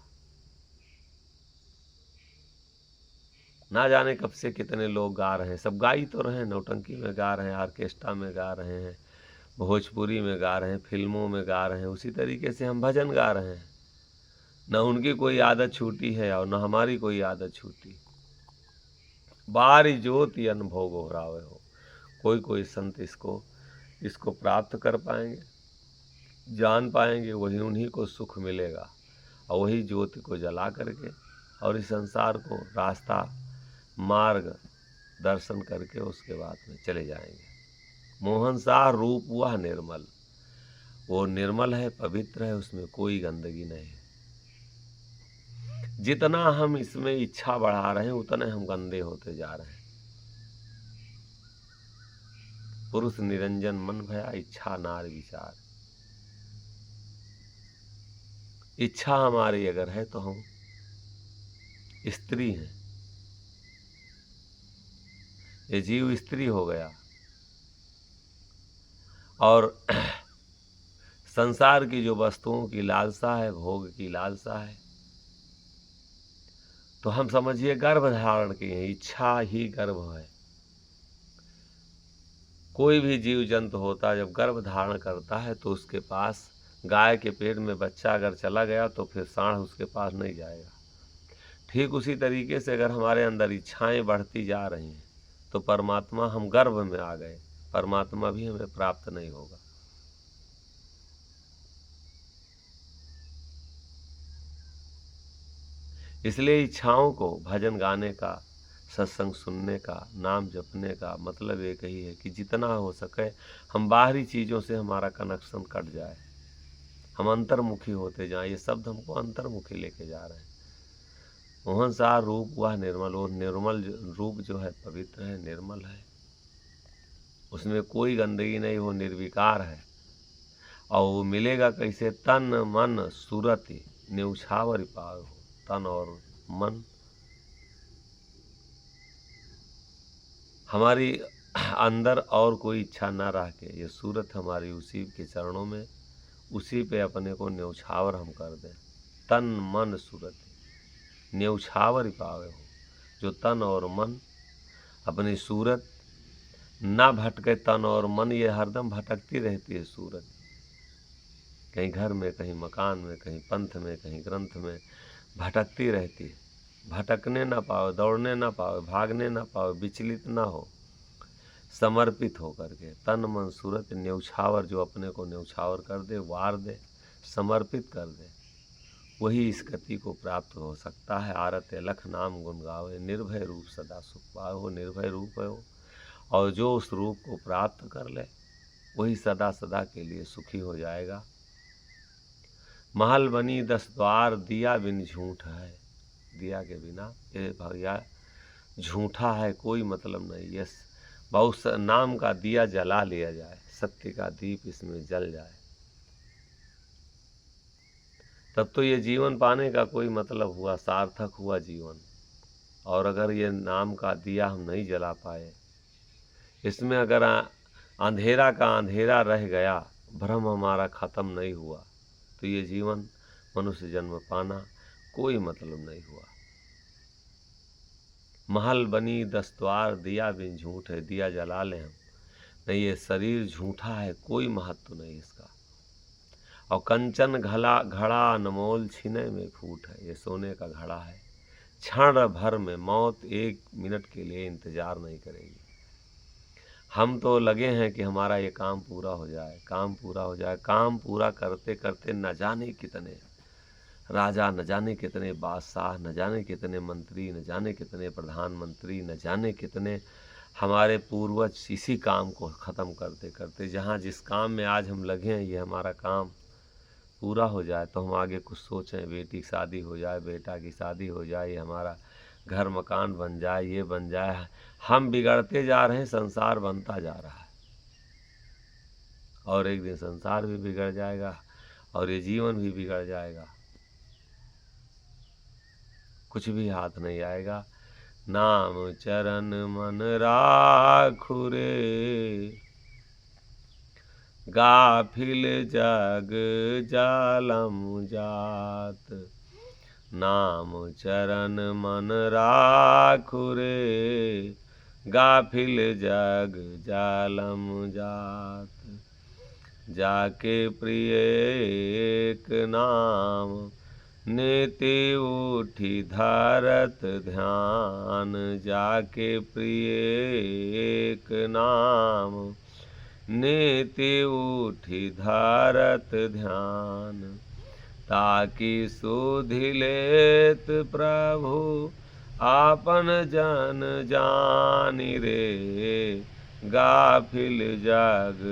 ना जाने कब से कितने लोग गा रहे हैं, सब गा ही तो रहे हैं, नौटंकी में गा रहे हैं, ऑर्केस्ट्रा में गा रहे हैं, भोजपुरी में गा रहे हैं, फिल्मों में गा रहे हैं। उसी तरीके से हम भजन गा रहे हैं। न उनकी कोई आदत छूटी है और न हमारी कोई आदत छूटी। बारी ज्योति अनुभव गोहरावे हो। कोई कोई संत इसको प्राप्त कर पाएंगे, जान पाएंगे, वही उन्हीं को सुख मिलेगा और वही ज्योति को जला करके और इस संसार को रास्ता मार्ग दर्शन करके उसके बाद में चले जाएंगे। मोहन शाह रूप हुआ निर्मल, वो निर्मल है, पवित्र है, उसमें कोई गंदगी नहीं है। जितना हम इसमें इच्छा बढ़ा रहे हैं उतने हम गंदे होते जा रहे हैं। पुरुष निरंजन मन भया, इच्छा नार विचार। इच्छा हमारी अगर है तो हम स्त्री हैं, ये जीव स्त्री हो गया और संसार की जो वस्तुओं की लालसा है, भोग की लालसा है, तो हम समझिए गर्भ धारण की है, इच्छा ही गर्भ है। कोई भी जीव जंतु होता है जब गर्भ धारण करता है तो उसके पास गाय के पेट में बच्चा अगर चला गया तो फिर सांड उसके पास नहीं जाएगा। ठीक उसी तरीके से अगर हमारे अंदर इच्छाएं बढ़ती जा रही हैं तो परमात्मा, हम गर्भ में आ गए, परमात्मा भी हमें प्राप्त नहीं होगा। इसलिए इच्छाओं को भजन गाने का, सत्संग सुनने का, नाम जपने का मतलब एक ही है कि जितना हो सके हम बाहरी चीज़ों से हमारा कनेक्शन कट जाए, हम अंतर्मुखी होते जाएं। ये शब्द हमको अंतर्मुखी लेके जा रहे हैं। मोहन शाह रूप हुआ निर्मल, और निर्मल रूप जो है पवित्र है, निर्मल है, उसमें कोई गंदगी नहीं, वो निर्विकार है। और वो मिलेगा कैसे? तन मन सूरति न्यौछावर पाव हो। तन और मन हमारी अंदर और कोई इच्छा ना रह के ये सूरत हमारी उसी के चरणों में, उसी पे अपने को न्यौछावर हम कर दें। तन मन सूरत न्यौछावर पावे हो। जो तन और मन अपनी सूरत ना भटके, तन और मन ये हरदम भटकती रहती है सूरत, कहीं घर में, कहीं मकान में, कहीं पंथ में, कहीं ग्रंथ में भटकती रहती है। भटकने ना पाओ, दौड़ने ना पाओ, भागने ना पाओ, विचलित ना हो, समर्पित हो करके तन मन सूरत न्यौछावर, जो अपने को न्यौछावर कर दे, वार दे, समर्पित कर दे, वही इस गति को प्राप्त हो सकता है। आरत लख नाम गुण गावे, निर्भय रूप सदा सुख पाए हो। निर्भय रूप है वो, और जो उस रूप को प्राप्त कर ले वही सदा सदा के लिए सुखी हो जाएगा। महल बनी 10 द्वार, दिया बिन झूठ है। दिया के बिना ये भैया झूठा है, कोई मतलब नहीं। यस, बहुत नाम का दिया जला लिया जाए, सत्य का दीप इसमें जल जाए, तब तो ये जीवन पाने का कोई मतलब हुआ, सार्थक हुआ जीवन। और अगर ये नाम का दिया हम नहीं जला पाए, इसमें अगर अंधेरा का अंधेरा रह गया, भ्रम हमारा ख़त्म नहीं हुआ, तो ये जीवन, मनुष्य जन्म पाना कोई मतलब नहीं हुआ। महल बनी 10 द्वार, दिया बिन झूठ है। दिया जला लें हम, नहीं, ये शरीर झूठा है, कोई महत्व नहीं इसका। और कंचन घड़ा अनमोल, छिने में फूट है। ये सोने का घड़ा है, क्षण भर में मौत 1 मिनट के लिए इंतजार नहीं करेगी। हम तो लगे हैं कि हमारा ये काम पूरा हो जाए, काम पूरा हो जाए। काम पूरा करते करते न जाने कितने राजा, न जाने कितने बादशाह, न जाने कितने मंत्री, न जाने कितने प्रधानमंत्री, न जाने कितने हमारे पूर्वज इसी काम को ख़त्म करते करते, जहाँ जिस काम में आज हम लगे हैं, ये हमारा काम पूरा हो जाए तो हम आगे कुछ सोचें। बेटी की शादी हो जाए, बेटा की शादी हो जाए, ये हमारा घर मकान बन जाए, ये बन जाए। हम बिगड़ते जा रहे हैं, संसार बनता जा रहा है, और एक दिन संसार भी बिगड़ जाएगा और ये जीवन भी बिगड़ जाएगा, कुछ भी हाथ नहीं आएगा। नाम चरण मन राखु रे, गाफिल जग जालम जात। नाम चरण मन राखु रे, गाफिल जग जालम जात। जाके प्रिय एक नाम, नीति उठी धरत ध्यान। जाके प्रिय एक नाम, नीति उठी धरत ध्यान। ताकि सुधि लेत प्रभु आपन जन जानि रे, गाफिल जग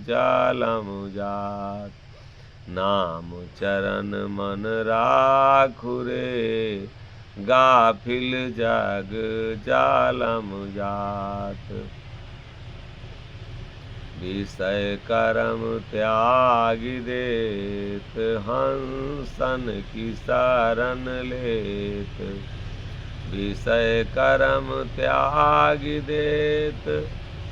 जालम जात। नाम चरण मन राखु रे, गाफिल जग जालम जात। विषय कर्म त्याग देत, हंसन की शरण लेत। विषय कर्म त्याग देत,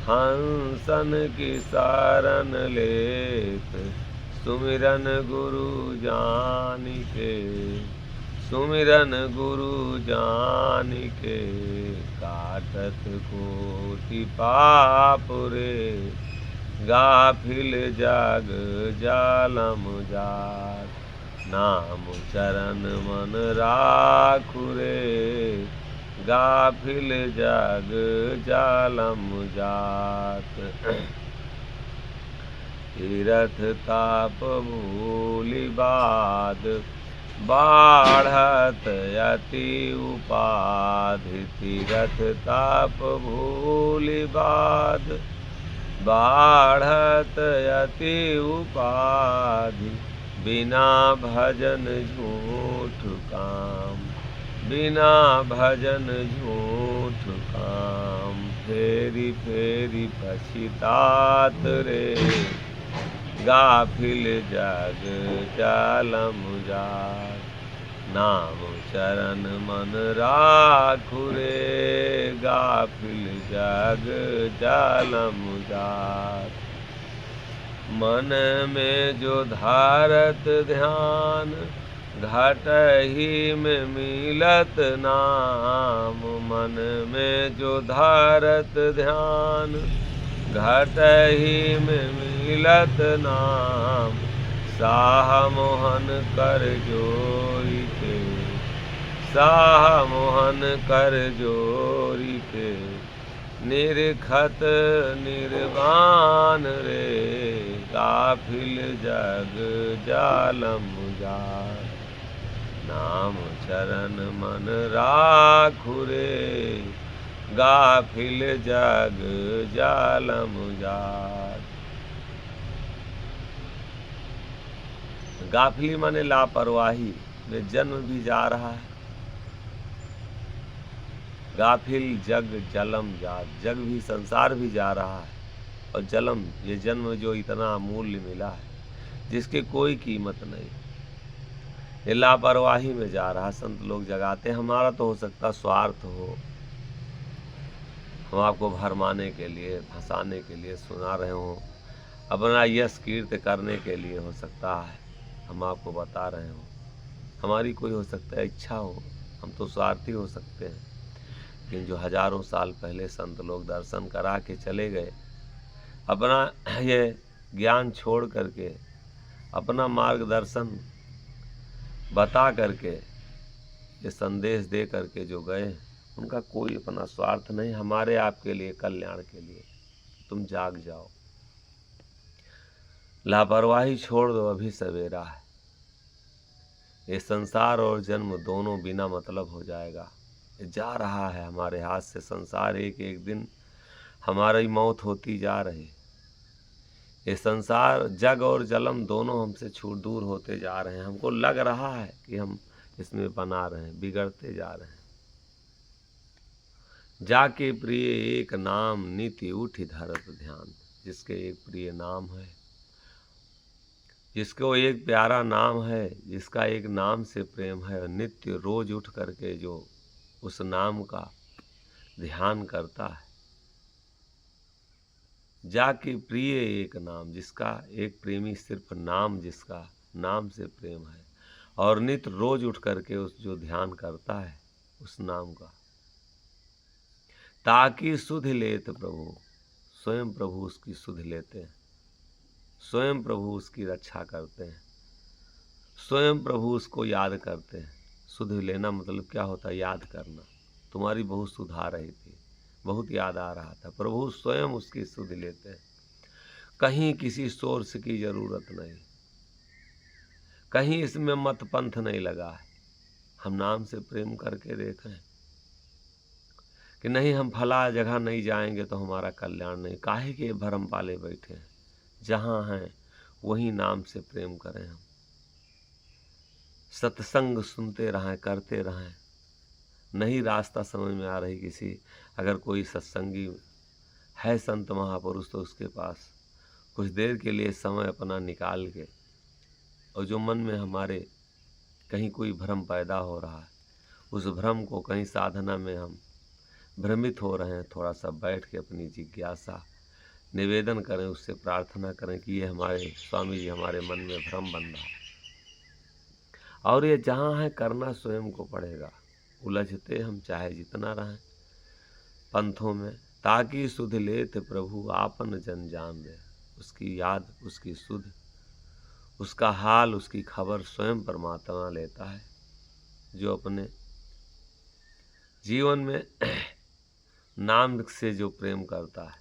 हंसन की शरण लेत। सुमिरन गुरु जानि के, सुमिरन गुरु जानि के। काटत कोटि पाप रे, गाफिल जग जालम जात। नाम चरण मन राखु रे, गाफिल जग जालम जात। तीरथ ताप भूलि बाध, बाढ़त अति उपाधि। तीरथ ताप भूलि बाध, बाढ़त अति उपाधि। बिना भजन झूठ काम, बिना भजन झूठ काम। फेरी फेरी पछितात रे, गाफिल जग जालम जात। नाम चरण मन राखु रे, गाफिल जग जालम जात। मन में जो धारत ध्यान, घटहि में मिलत नाम। मन में जो धारत ध्यान, घटहि में मिलत नाम। साह मोहन कर जोरी के, साह मोहन कर जोरी के। निरखत निर्वाण रे, गाफिल जग जालम जात। नाम चरण मन राखु रे, गाफिल जग जालम जात। गाफिली माने लापरवाही में जन्म भी जा रहा है। गाफिल जग जलम जात, जग भी संसार भी जा रहा है। और जलम, ये जन्म जो इतना अमूल्य मिला है, जिसकी कोई कीमत नहीं, ये लापरवाही में जा रहा। संत लोग जगाते, हमारा तो हो सकता स्वार्थ हो, हम आपको भरमाने के लिए, फंसाने के लिए सुना रहे हों, अपना यश कीर्ति करने के लिए हो सकता है हम आपको बता रहे हों। हमारी कोई हो सकता है इच्छा हो, हम तो स्वार्थी हो सकते हैं। लेकिन जो हजारों साल पहले संत लोग दर्शन करा के चले गए, अपना ये ज्ञान छोड़ करके, अपना मार्गदर्शन बता करके, ये संदेश दे करके जो गए, उनका कोई अपना स्वार्थ नहीं, हमारे आपके लिए, कल्याण के लिए। तुम जाग जाओ, लापरवाही छोड़ दो, अभी सवेरा है। ये संसार और जन्म दोनों बिना मतलब हो जाएगा। ये जा रहा है हमारे हाथ से संसार, एक एक दिन हमारी मौत होती जा रही। ये संसार, जग और जलम दोनों हमसे छूट दूर होते जा रहे हैं। हमको लग रहा है कि हम इसमें बना रहे हैं, बिगड़ते जा रहे हैं। जाके प्रिय एक नाम, नीति उठी धरत ध्यान। जिसके एक प्रिय नाम है, जिसको एक प्यारा नाम है, जिसका एक नाम से प्रेम है, नित्य रोज उठ करके जो उस नाम का ध्यान करता है। जाके प्रिय एक नाम, जिसका एक प्रेमी सिर्फ नाम, जिसका नाम से प्रेम है, और नित्य रोज उठ करके उस जो ध्यान करता है उस नाम का, ताकि सुध लेत प्रभु, स्वयं प्रभु उसकी सुध लेते हैं, स्वयं प्रभु उसकी रक्षा करते हैं, स्वयं प्रभु उसको याद करते हैं। सुध लेना मतलब क्या होता है? याद करना। तुम्हारी बहुत सुध आ रही थी, बहुत याद आ रहा था, प्रभु स्वयं उसकी सुध लेते हैं। कहीं किसी सोर्स की जरूरत नहीं, कहीं इसमें मत पंथ नहीं लगा है। हम नाम से प्रेम करके देखें कि नहीं, हम फला जगह नहीं जाएंगे तो हमारा कल्याण नहीं। काहे के भरम पाले बैठे हैं? जहाँ हैं वही नाम से प्रेम करें। हम सत्संग सुनते रहें, करते रहें। नहीं रास्ता समझ में आ रही किसी, अगर कोई सत्संगी है, संत महापुरुष, तो उसके पास कुछ देर के लिए समय अपना निकाल के, और जो मन में हमारे कहीं कोई भ्रम पैदा हो रहा है, उस भ्रम को कहीं साधना में हम भ्रमित हो रहे हैं, थोड़ा सा बैठ के अपनी जिज्ञासा निवेदन करें, उससे प्रार्थना करें कि ये हमारे स्वामी जी हमारे मन में भ्रम बन रहा है, और ये जहाँ है करना स्वयं को पड़ेगा। उलझते हम चाहे जितना रहें पंथों में, ताकि सुध लेत प्रभु आपन जन जान दे। उसकी याद, उसकी सुध, उसका हाल, उसकी खबर स्वयं परमात्मा लेता है, जो अपने जीवन में नाम से जो प्रेम करता है,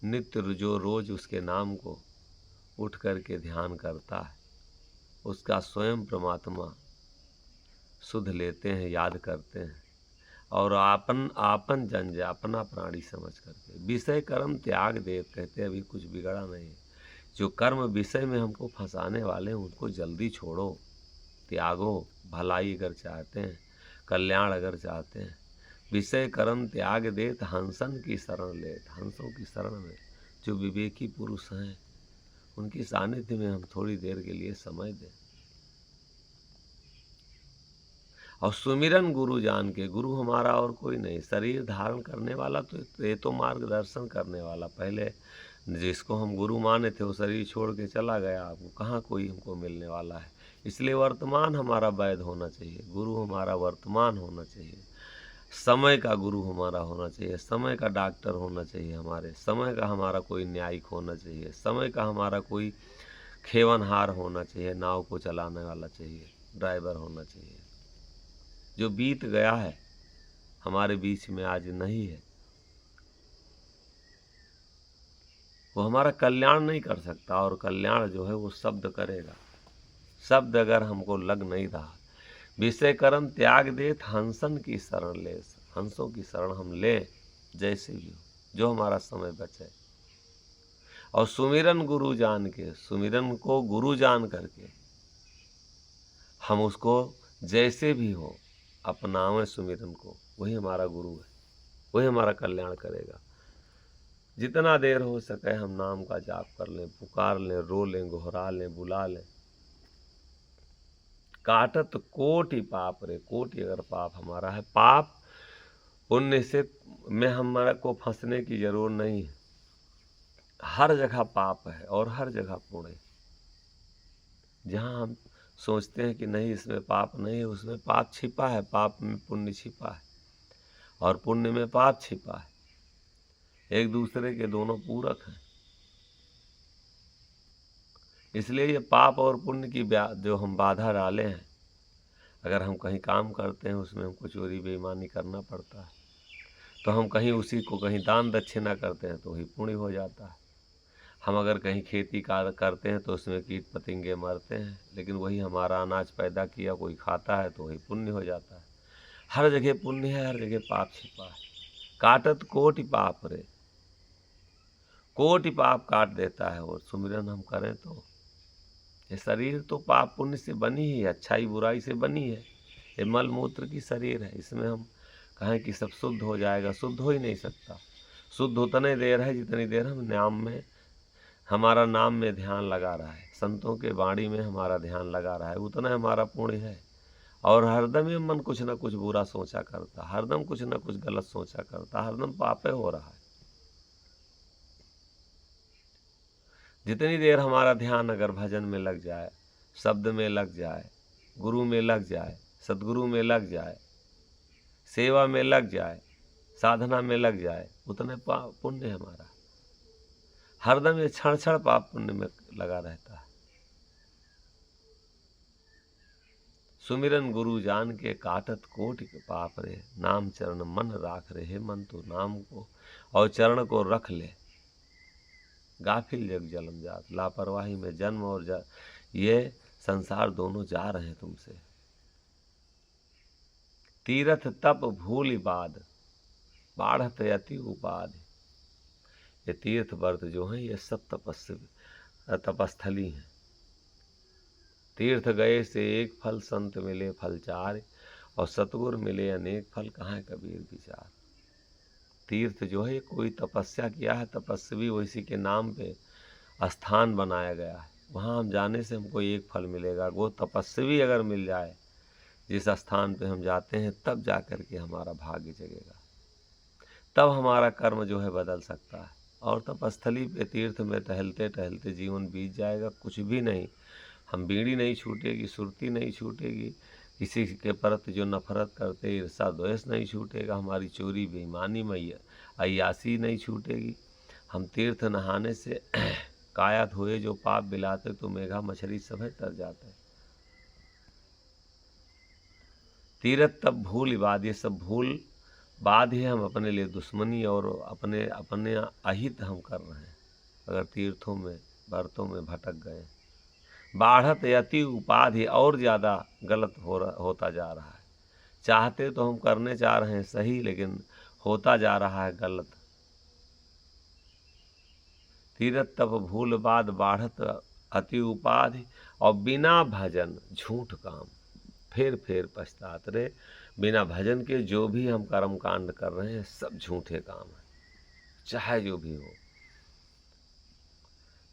नित्य जो रोज उसके नाम को उठ करके ध्यान करता है, उसका स्वयं परमात्मा सुध लेते हैं, याद करते हैं, और आपन जन जा, अपना प्राणी समझ करके विषय कर्म त्याग दे। कहते अभी कुछ बिगड़ा नहीं, जो कर्म विषय में हमको फंसाने वाले हैं उनको जल्दी छोड़ो, त्यागो। भलाई अगर चाहते हैं, कल्याण अगर चाहते हैं, विषय कर्म त्याग देत हंसन की शरण लेत। हंसों की शरण में जो विवेकी पुरुष हैं, उनकी सानिध्य में हम थोड़ी देर के लिए समय दें, और सुमिरन गुरु जान के। गुरु हमारा और कोई नहीं, शरीर धारण करने वाला तो ये तो मार्गदर्शन करने वाला। पहले जिसको हम गुरु माने थे वो शरीर छोड़ के चला गया, आपको कहाँ कोई हमको मिलने वाला है। इसलिए वर्तमान हमारा वैद्य होना चाहिए, गुरु हमारा वर्तमान होना चाहिए, समय का गुरु हमारा होना चाहिए, समय का डॉक्टर होना चाहिए हमारे, समय का हमारा कोई न्यायिक होना चाहिए, समय का हमारा कोई खेवनहार होना चाहिए, नाव को चलाने वाला चाहिए, ड्राइवर होना चाहिए। जो बीत गया है हमारे बीच में आज नहीं है, वो हमारा कल्याण नहीं कर सकता, और कल्याण जो है वो शब्द करेगा। शब्द अगर हमको लग नहीं रहा, विषय कर्म त्याग देत हंसन की शरण ले। हंसों की शरण हम लें, जैसे भी हो, जो हमारा समय बचे, और सुमिरन गुरु जान के, सुमिरन को गुरु जान करके हम उसको जैसे भी हो अपनावें सुमिरन को। वही हमारा गुरु है, वही हमारा कल्याण करेगा। जितना देर हो सके हम नाम का जाप कर लें, पुकार लें, रो लें, गोहरा लें, बुला लें। काटत कोटि पाप रे, कोटि अगर पाप हमारा है, पाप पुण्य से में हमारा को फंसने की जरूरत नहीं है। हर जगह पाप है और हर जगह पुण्य है। जहाँ हम सोचते हैं कि नहीं इसमें पाप नहीं है, उसमें पाप छिपा है, पाप में पुण्य छिपा है, और पुण्य में पाप छिपा है। एक दूसरे के दोनों पूरक हैं। इसलिए ये पाप और पुण्य की जो हम बाधा डाले हैं, अगर हम कहीं काम करते हैं उसमें हमको चोरी बेईमानी करना पड़ता है, तो हम कहीं उसी को कहीं दान दक्षिणा करते हैं तो वही पुण्य हो जाता है। हम अगर कहीं खेती कार्य करते हैं तो उसमें कीट पतंगे मरते हैं, लेकिन वही हमारा अनाज पैदा किया कोई खाता है तो वही पुण्य हो जाता है। हर जगह पुण्य है, हर जगह पाप छिपा है। काटत कोटि पाप रे, कोटि पाप काट देता है। और सुमिरन हम करें तो ये शरीर तो पाप पुण्य से बनी ही है, अच्छाई बुराई से बनी है। ये मल मूत्र की शरीर है, इसमें हम कहें कि सब शुद्ध हो जाएगा, शुद्ध हो ही नहीं सकता। शुद्ध उतने देर है जितनी देर हम नाम में, हमारा नाम में ध्यान लगा रहा है, संतों के वाणी में हमारा ध्यान लगा रहा है, उतना हमारा पुण्य है। और हरदम ये मन कुछ ना कुछ बुरा सोचा करता, हरदम कुछ ना कुछ गलत सोचा करता, हरदम पापे हो रहा है। जितनी देर हमारा ध्यान अगर भजन में लग जाए, शब्द में लग जाए, गुरु में लग जाए, सद्गुरु में लग जाए, सेवा में लग जाए, साधना में लग जाए, उतने पुण्य हमारा। हरदम ये क्षण क्षण पाप पुण्य में लगा रहता है। सुमिरन गुरु जान के काटत कोटि के पाप रे, नाम चरण मन राख रे, हे मन तू नाम को और चरण को रख ले। गाफिल जग जलम जात, लापरवाही में जन्म और ये संसार दोनों जा रहे हैं तुमसे। तीरथ तप भूल बाद, बाढ़त अति उपाधि। ये तीर्थ व्रत जो हैं ये सब तपस्थली हैं। तीर्थ गए से एक फल, संत मिले फल चार, और सतगुर मिले अनेक फल, कहाँ है कबीर विचार। तीर्थ जो है कोई तपस्या किया है, तपस्वी उसी के नाम पे स्थान बनाया गया है, वहाँ हम जाने से हमको एक फल मिलेगा। वो तपस्वी अगर मिल जाए जिस स्थान पे हम जाते हैं, तब जा कर के हमारा भाग्य जगेगा, तब हमारा कर्म जो है बदल सकता है। और तपस्थली पे तीर्थ में टहलते टहलते जीवन बीत जाएगा, कुछ भी नहीं। हम बीड़ी नहीं छूटेगी, सुरती नहीं छूटेगी, किसी के प्रति जो नफरत करते ईर्षा द्वेष नहीं छूटेगा, हमारी चोरी बेईमानी में अय्यासी नहीं छूटेगी। हम तीर्थ नहाने से काया धोए जो पाप बिलाते, तो मेघा मछली सभे तर जाते। तीर्थ तब भूल बाद, ये सब भूल बाद ही हम अपने लिए दुश्मनी और अपने अपने अहित हम कर रहे हैं अगर तीर्थों में व्रतों में भटक गए। बाढ़त अति उपाधि, और ज़्यादा गलत होता जा रहा है। चाहते तो हम करने चाह रहे हैं सही, लेकिन होता जा रहा है गलत। तीरथ तप भूल बाद, बाढ़त अति उपाधि, और बिना भजन झूठ काम, फेर पछतात रे। बिना भजन के जो भी हम कर्म कांड कर रहे हैं सब झूठे काम है, चाहे जो भी हो।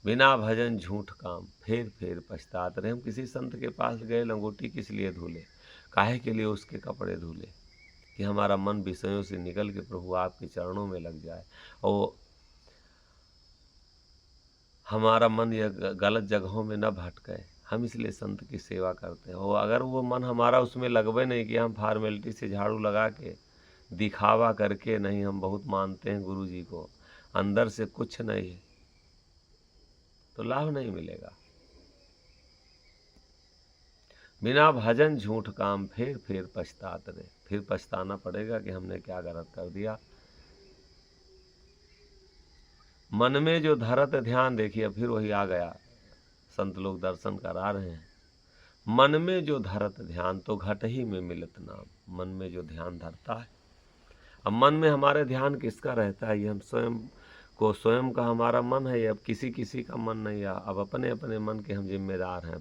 बिना भजन झूठ काम, फेर पछतात रहे। हम किसी संत के पास गए, लंगोटी किस लिए धुले, काहे के लिए उसके कपड़े धुले, कि हमारा मन विषयों से निकल के प्रभु आपके चरणों में लग जाए, और हमारा मन यह गलत जगहों में न भटके। हम इसलिए संत की सेवा करते हैं। और अगर वो मन हमारा उसमें लगवे नहीं कि हम फॉर्मेलिटी से झाड़ू लगा के दिखावा करके नहीं, हम बहुत मानते हैं गुरु जी को, अंदर से कुछ नहीं है, तो लाभ नहीं मिलेगा। बिना भजन झूठ काम, फेर पछतात रे। फिर पछताना पड़ेगा कि हमने क्या गलत कर दिया। मन में जो धरत ध्यान, देखिए फिर वही आ गया, संत लोग दर्शन करा रहे हैं। मन में जो धरत ध्यान, तो घट ही में मिलत नाम। मन में जो ध्यान धरता है, अब मन में हमारे ध्यान किसका रहता है, ये हम स्वयं का हमारा मन है, अब किसी किसी का मन नहीं है। अब अपने अपने मन के हम जिम्मेदार हैं,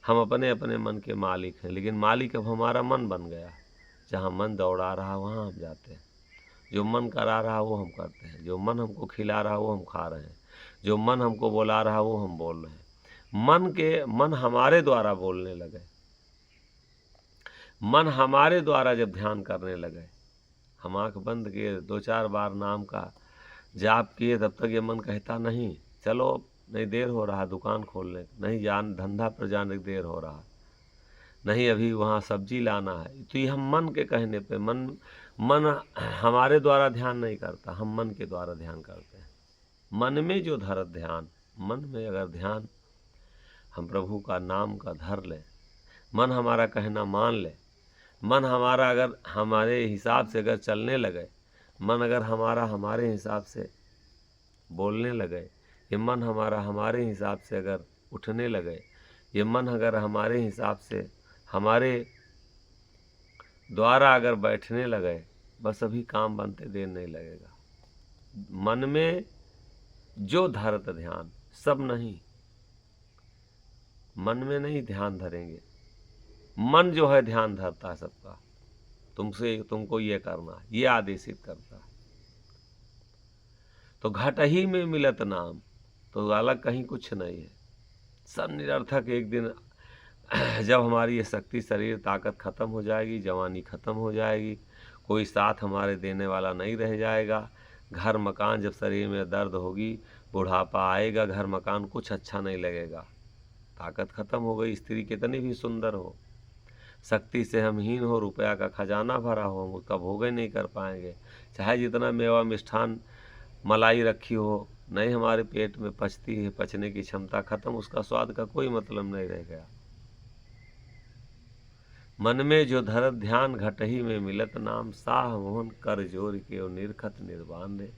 हम अपने अपने मन के मालिक हैं। लेकिन मालिक अब हमारा मन बन गया। जहाँ मन दौड़ा रहा वहाँ हम जाते हैं, जो मन करा रहा वो हम करते हैं, जो मन हमको खिला रहा वो हम खा रहे हैं, जो मन हमको बोला रहा वो हम बोल रहे हैं। मन हमारे द्वारा बोलने लगे, मन हमारे द्वारा जब ध्यान करने लगे, हम आँख बंद किए, 2-4 बार नाम का जाप किए, तब तक ये मन कहता नहीं चलो, नहीं देर हो रहा दुकान खोलने, नहीं जान धंधा पर जाने की देर हो रहा, नहीं अभी वहाँ सब्जी लाना है। तो ये हम मन के कहने पे, मन हमारे द्वारा ध्यान नहीं करता, हम मन के द्वारा ध्यान करते हैं। मन में जो धरत ध्यान, मन में अगर ध्यान हम प्रभु का नाम का धर ले, मन हमारा कहना मान ले, मन हमारा अगर हमारे हिसाब से अगर चलने लगे, मन अगर हमारे हिसाब से बोलने लगे, ये मन हमारा हमारे हिसाब से अगर उठने लगे, ये मन अगर हमारे हिसाब से हमारे द्वारा अगर बैठने लगे, बस अभी काम बनते देर नहीं लगेगा। मन में जो धरत ध्यान, सब नहीं, मन में नहीं ध्यान धरेंगे, मन जो है ध्यान धरता है सबका, तुमको ये करना, ये आदेशित करता है। तो घट ही में मिलत नाम, तो अलग कहीं कुछ नहीं है, सब निरर्थक। एक दिन जब हमारी ये शक्ति, शरीर, ताकत ख़त्म हो जाएगी, जवानी ख़त्म हो जाएगी, कोई साथ हमारे देने वाला नहीं रह जाएगा, घर मकान, जब शरीर में दर्द होगी, बुढ़ापा आएगा, घर मकान कुछ अच्छा नहीं लगेगा। ताकत ख़त्म हो गई, स्त्री कितनी भी सुंदर हो, शक्ति से हम हीन हो, रुपया का खजाना भरा हो, हम उसका भोग ही नहीं कर पाएंगे। चाहे जितना मेवा, मिष्ठान, मलाई रखी हो, नहीं हमारे पेट में पचती है, पचने की क्षमता खत्म, उसका स्वाद का कोई मतलब नहीं रह गया। मन में जो धरत ध्यान, घटही में मिलत नाम, साह मोहन कर जोर के निरखत निर्वाण रे।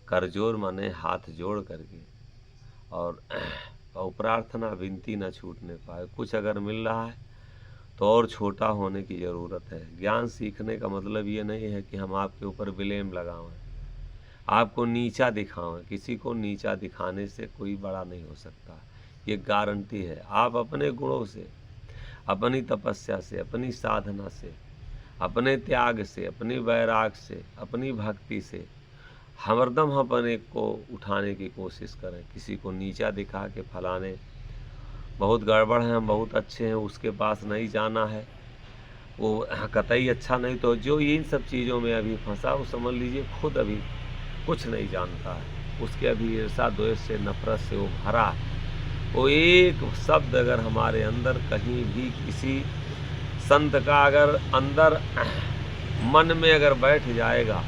कर जोर माने हाथ जोड़ करके, और प्रार्थना, विनती न छूटने पाए। कुछ अगर मिल रहा है तो और छोटा होने की ज़रूरत है। ज्ञान सीखने का मतलब ये नहीं है कि हम आपके ऊपर ब्लेम लगावें, आपको नीचा दिखावें। किसी को नीचा दिखाने से कोई बड़ा नहीं हो सकता, ये गारंटी है। आप अपने गुणों से, अपनी तपस्या से, अपनी साधना से, अपने त्याग से, अपनी वैराग से, अपनी भक्ति से हरदम हम अपने को उठाने की कोशिश करें। किसी को नीचा दिखा के फलाने बहुत गड़बड़ है, हम बहुत अच्छे हैं, उसके पास नहीं जाना है, वो कतई अच्छा नहीं। तो जो इन सब चीज़ों में अभी फंसा, वो समझ लीजिए खुद अभी कुछ नहीं जानता है। उसके अभी ईर्षा, द्वेष से, नफरत से वो भरा है। वो एक शब्द अगर हमारे अंदर कहीं भी किसी संत का अगर अंदर मन में अगर बैठ जाएगा,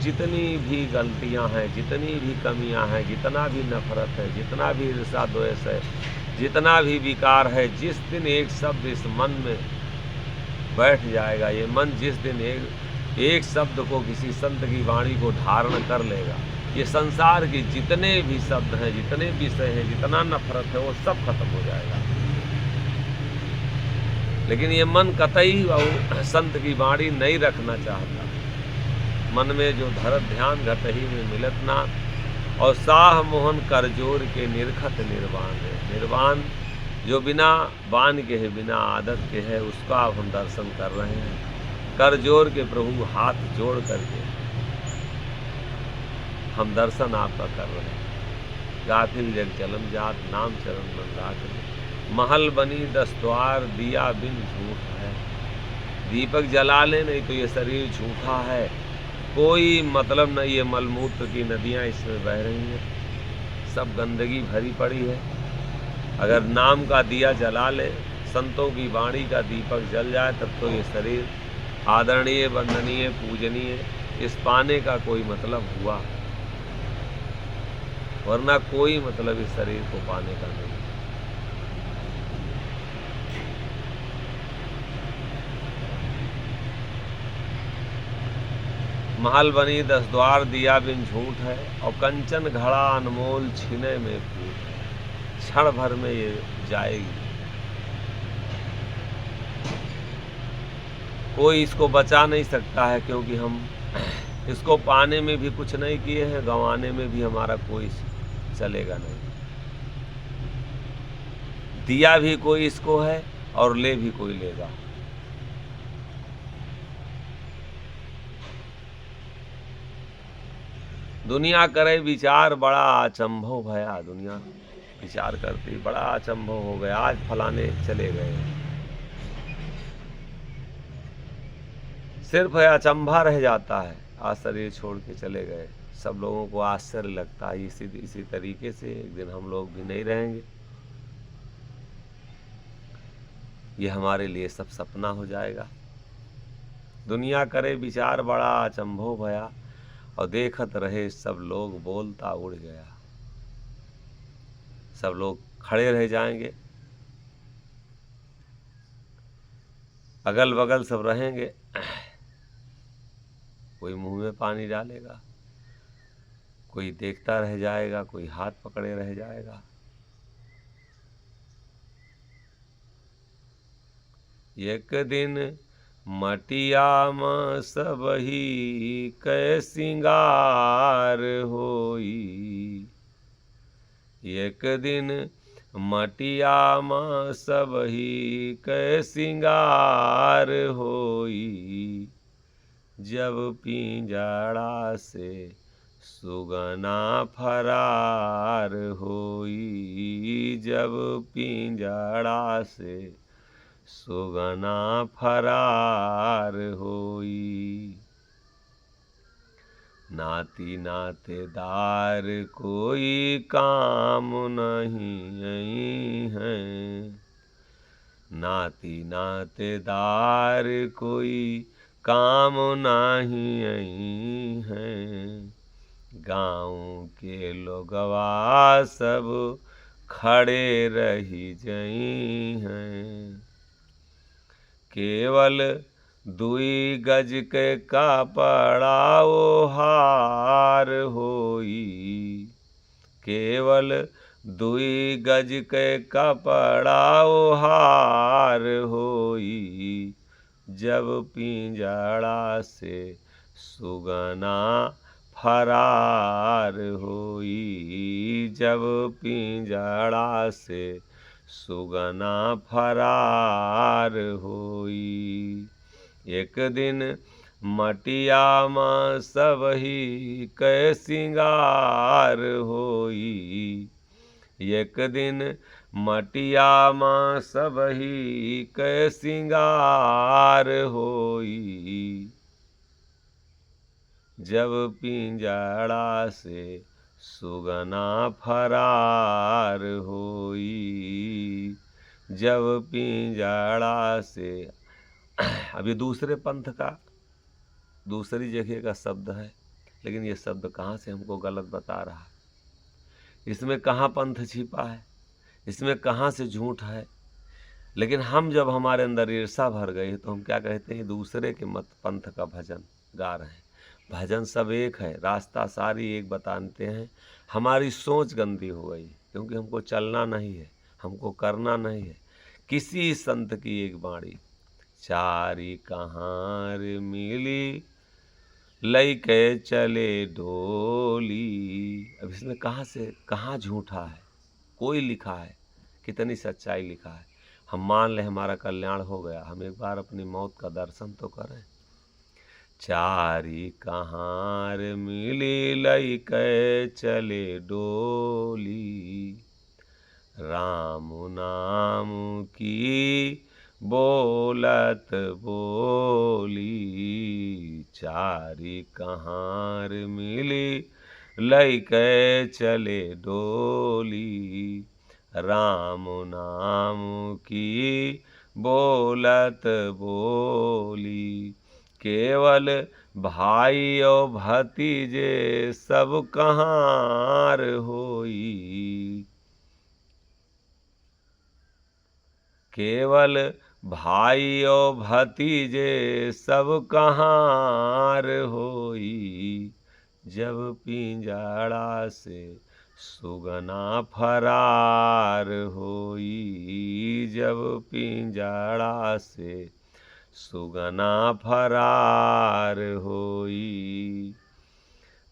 जितनी भी गलतियां हैं, जितनी भी कमियां हैं, जितना भी नफरत है, जितना भी ईर्षा द्वेष है, जितना भी विकार है, जिस दिन एक शब्द इस मन में बैठ जाएगा, ये मन जिस दिन एक शब्द को, किसी संत की वाणी को धारण कर लेगा, ये संसार के जितने भी शब्द हैं, जितने विषय हैं, जितना नफरत है, वो सब खत्म हो जाएगा। लेकिन ये मन कतई संत की वाणी नहीं रखना चाहता। मन में जो धरत ध्यान, घटही में मिलत नाम, और साह मोहन कर जोर के निरखत निर्वाण है। निर्वाण जो बिना बान के है, बिना आदत के है, उसका अब हम दर्शन कर रहे हैं। कर जोर के प्रभु हाथ जोड़ करके हम दर्शन आपका कर रहे हैं। गाफिल जग चलम जात, नाम चरण मन राख। महल बनी 10 द्वार, दिया बिन झूठ है। दीपक जला ले, नहीं तो ये शरीर झूठा है, कोई मतलब नहीं। ये मलमूत्र की नदियाँ इसमें बह रही हैं, सब गंदगी भरी पड़ी है। अगर नाम का दिया जला ले, संतों की वाणी का दीपक जल जाए, तब तो ये शरीर आदरणीय, वंदनीय, पूजनीय, इस पाने का कोई मतलब हुआ, वरना कोई मतलब इस शरीर को पाने का नहीं। महल बनी 10 द्वार, दिया बिन झूठ है, और कंचन घड़ा अनमोल, छीने में फूट है। क्षण भर में ये जाएगी, कोई इसको बचा नहीं सकता है, क्योंकि हम इसको पाने में भी कुछ नहीं किए हैं, गंवाने में भी हमारा कोई चलेगा नहीं। दिया भी कोई इसको है, और ले भी कोई लेगा। दुनिया करे विचार, बड़ा अचंभव भया। दुनिया विचार करती, बड़ा अचंभव हो गया, आज फलाने चले गए। सिर्फ अचंभा रह जाता है, आज शरीर छोड़ के चले गए। सब लोगों को आश्चर्य लगता है। इसी तरीके से एक दिन हम लोग भी नहीं रहेंगे। ये हमारे लिए सब सपना हो जाएगा। दुनिया करे विचार, बड़ा अचंभव भया, और देखत रहे सब लोग, बोलता उड़ गया। सब लोग खड़े रह जाएंगे, अगल बगल सब रहेंगे, कोई मुंह में पानी डालेगा, कोई देखता रह जाएगा, कोई हाथ पकड़े रह जाएगा। एक दिन मटिया में सबही कै सिंगार होई। एक दिन मटिया में सबही कै सिंगार होई। जब पिंजड़ा से सुगना फरार होई। जब पिंजड़ा से सुगना फरार होई। नाती नातेदार कोई काम नहीं है, नाती नातेदार कोई काम नहीं है। गाँव के लोगवा सब खड़े रही जई हैं। केवल दुई गज के कपड़ा हार होई, केवल दुई गज के कपड़ा हार होई। जब पिंजड़ा से सुगना फरार होई, जब पिंजड़ा से सुगना फरार होई। एक दिन मटिया में सबही कै सिंगार होई, एक दिन मटिया में सबही कै सिंगार होई। जब पिंजड़ा से सुगना फरार होई, जब पिंजड़ा से। अब ये दूसरे पंथ का दूसरी जगह का शब्द है, लेकिन ये शब्द कहाँ से हमको गलत बता रहा है, इसमें कहाँ पंथ छिपा है, इसमें कहाँ से झूठ है। लेकिन हम जब हमारे अंदर ईर्षा भर गई तो हम क्या कहते हैं, दूसरे के मत पंथ का भजन गा रहे हैं। भजन सब एक है, रास्ता सारी एक बताते हैं। हमारी सोच गंदी हो गई, क्योंकि हमको चलना नहीं है, हमको करना नहीं है। किसी संत की एक बाणी, चारी कहाँ रे मिली लइके चले डोली। अब इसमें कहाँ से कहाँ झूठा है, कोई लिखा है, कितनी सच्चाई लिखा है। हम मान लें हमारा कल्याण हो गया, हम एक बार अपनी मौत का दर्शन तो करें। चारी कहाँ रे मिली लइके चले डोली, राम नाम की बोलत बोली। चारी कहाँ रे मिली लइके चले डोली, राम नाम की बोलत बोली। केवल भाई और भतीजे सब कहाँ होई, केवल भाई और भतीजे सब कहाँ होई। जब पिंजड़ा से सुगना फरार होई, जब पिंजड़ा से सुगना फरार होई।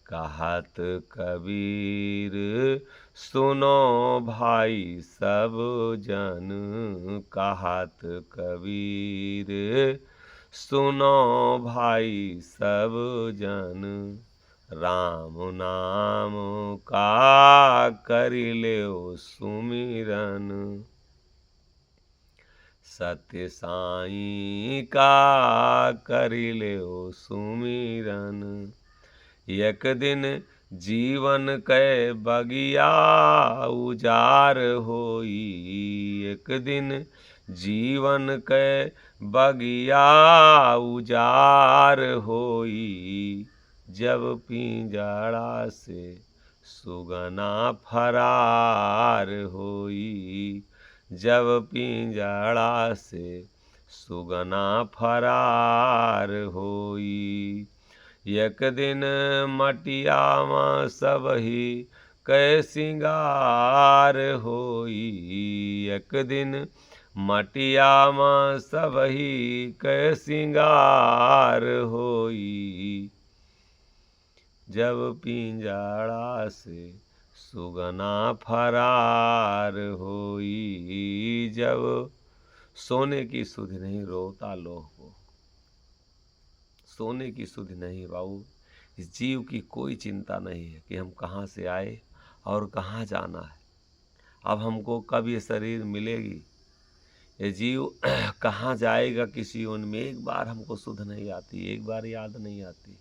कहत कबीर सुनो भाई सब जन, कहत कबीर सुनो भाई सब जन। राम नाम का करि लेओ सुमिरन, सत्य साईं का करि लेओ सुमिरन। एक दिन जीवन के बगिया उजार होई, एक दिन जीवन के बगिया उजार होई। जब पिंजड़ा से सुगना फरार होई, जब पिंजड़ा से सुगना फरार होई। एक दिन मटिया में सबही कै सिंगार होई, एक दिन मटिया में सबही कै सिंगार होई। जब पिंजड़ा से सुगना फरार होई, जब सोने की सुध नहीं रोता लोह को, सोने की सुध नहीं बाबू। इस जीव की कोई चिंता नहीं है कि हम कहाँ से आए और कहाँ जाना है। अब हमको कब ये शरीर मिलेगी, ये जीव कहाँ जाएगा किसी उनमें, एक बार हमको सुध नहीं आती, एक बार याद नहीं आती।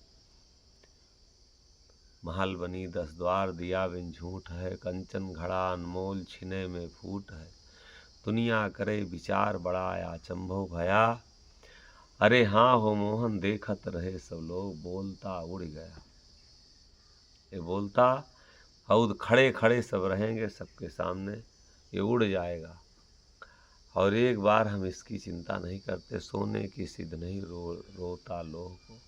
महल बनी 10 द्वार, दिया बिन झूठ है, कंचन घड़ा अनमोल छिने में फूट है। दुनिया करे विचार बड़ा अचंभो भया, अरे हाँ हो मोहन देखत रहे सब लोग, बोलता उड़ गया। ये बोलता और खड़े खड़े सब रहेंगे सबके सामने, ये उड़ जाएगा। और एक बार हम इसकी चिंता नहीं करते, सोने की सिद्ध नहीं रोता लोह को।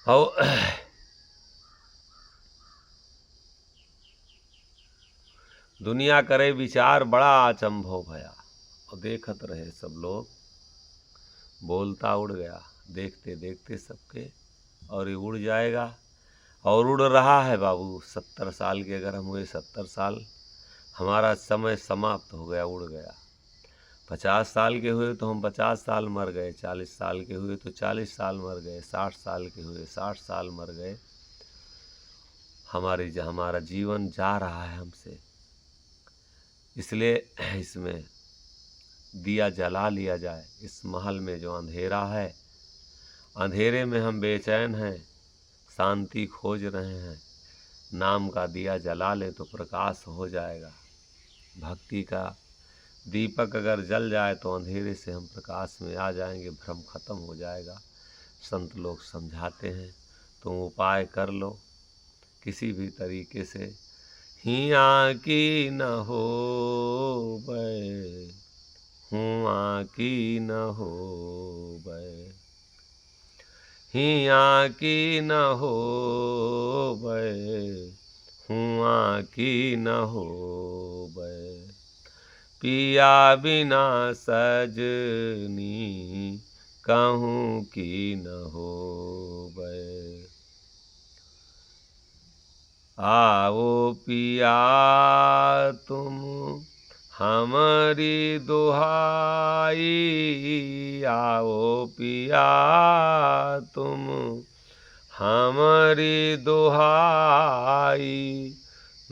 और दुनिया करे विचार बड़ा अचंभो भया, और देखत रहे सब लोग, बोलता उड़ गया। देखते देखते सबके, और ये उड़ जाएगा। और उड़ रहा है बाबू। 70 साल के अगर हम हुए, 70 साल हमारा समय समाप्त हो गया, उड़ गया। 50 साल के हुए तो हम 50 साल मर गए, 40 साल के हुए तो 40 साल मर गए, 60 साल के हुए 60 साल मर गए। हमारा जीवन जा रहा है हमसे, इसलिए इसमें दिया जला लिया जाए। इस महल में जो अंधेरा है, अंधेरे में हम बेचैन हैं, शांति खोज रहे हैं। नाम का दिया जला लें तो प्रकाश हो जाएगा। भक्ति का दीपक अगर जल जाए तो अंधेरे से हम प्रकाश में आ जाएंगे, भ्रम खत्म हो जाएगा। संत लोग समझाते हैं, तुम उपाय कर लो किसी भी तरीके से। हिया की न हो बै, हुआ की न हो बै, हिया की न हो बै, हुआ की न हो बै। पिया बिना सजनी, कहूँ की न हो बै। आओ पिया तुम हमारी दुहाई, आओ पिया तुम हमारी दुहाई,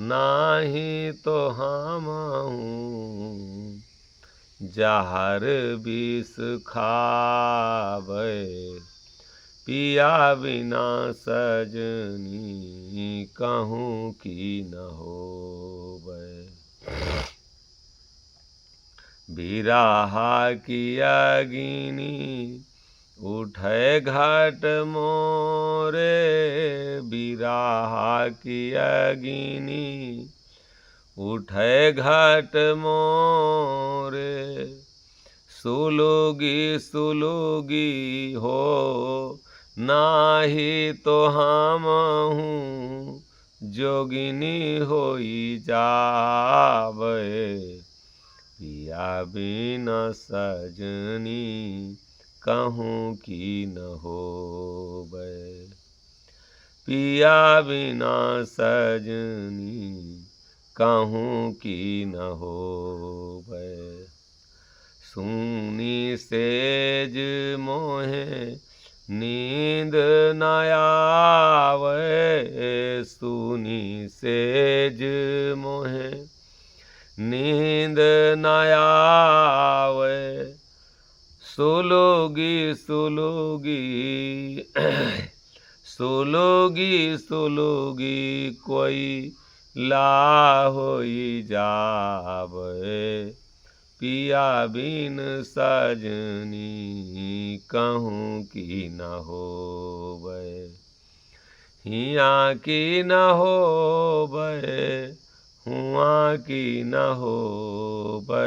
नाही तो हम हूँ जहर विष खावे। पिया बिना सजनी, कहूँ की न होबै। बिरहा की अगिनी उठे घट मोरे, बिरहा की अगिनी उठे घट मोरे। सुलुगी सुलुगी हो नाही तो हम हूँ जोगिनी होई जावे। पिया बिना सजनी, कहूँ की न होबै। पिया बिना सजनी, कहूँ की न होबै। सुनी सेज मोहे नींद न आवे, सुनी सेज मोहे नींद न आवे। सुलुगी सुलुगी सुलुगी सुलुगी कोई ला होई जावे। पिया बिन सजनी, कहूँ की न होबै। हिया की न होबै, हुआ की न होबै,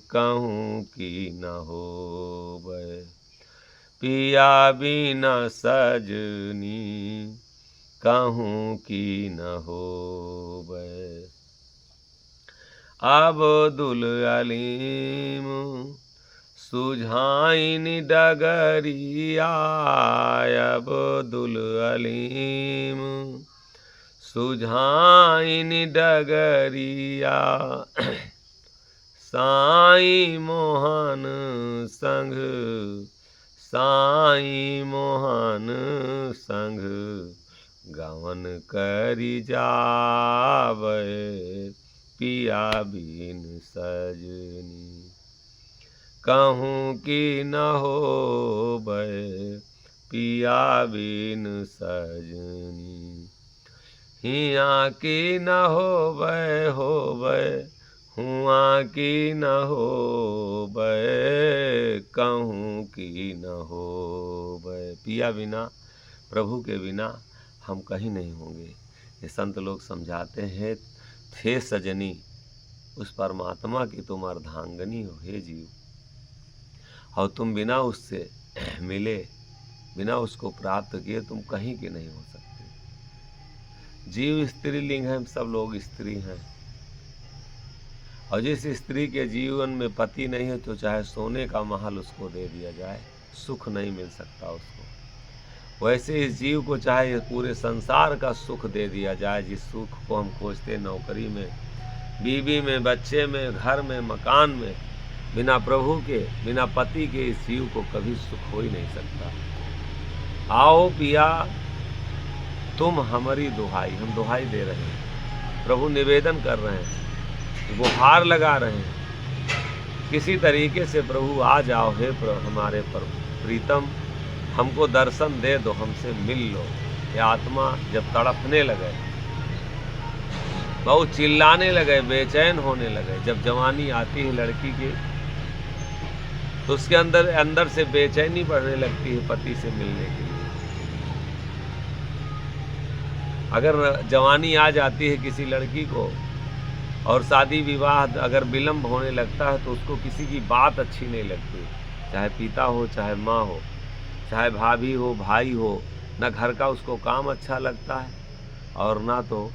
कहूँ की न होबै। पिया बिना सजनी, कहूँ की न होबै। अब्दुल अलीम सुझाइन डगरिया, अब्दुल अलीम सुझाइन डगरिया। साईं मोहन संग, साईं मोहन संग गवन करी जावे पिया बिन सजनी। कहूँ की न होबै पिया बिन सजनी। हिया की न होबै हुआ की न होबै कहूँ की न होबै। पिया बिना, प्रभु के बिना हम कहीं नहीं होंगे। ये संत लोग समझाते हैं, थे सजनी उस परमात्मा की तुम अर्धांगनी हो हे जीव, और तुम बिना उससे मिले, बिना उसको प्राप्त किए तुम कहीं के नहीं हो सकते। जीव स्त्रीलिंग है, हम सब लोग स्त्री हैं, और जिस स्त्री के जीवन में पति नहीं है तो चाहे सोने का महल उसको दे दिया जाए, सुख नहीं मिल सकता उसको। वैसे इस जीव को चाहे पूरे संसार का सुख दे दिया जाए, जिस सुख को हम खोजते, नौकरी में, बीवी में, बच्चे में, घर में, मकान में, बिना प्रभु के, बिना पति के इस जीव को कभी सुख हो ही नहीं सकता। आओ पिया तुम हमारी दुहाई, हम दुहाई दे रहे हैं, प्रभु निवेदन कर रहे हैं, गुहार लगा रहे हैं, किसी तरीके से प्रभु आ जाओ हे हमारे प्रीतम, हमको दर्शन दे दो, हमसे मिल लो। ये आत्मा जब तड़पने लगे, बहुत चिल्लाने लगे, बेचैन होने लगे, जब जवानी आती है लड़की की तो उसके अंदर से बेचैनी बढ़ने लगती है पति से मिलने के लिए। अगर जवानी आ जाती है किसी लड़की को और शादी विवाह अगर विलम्ब होने लगता है तो उसको किसी की बात अच्छी नहीं लगती, चाहे पिता हो, चाहे माँ हो, चाहे भाभी हो, भाई हो, ना घर का उसको काम अच्छा लगता है और ना तो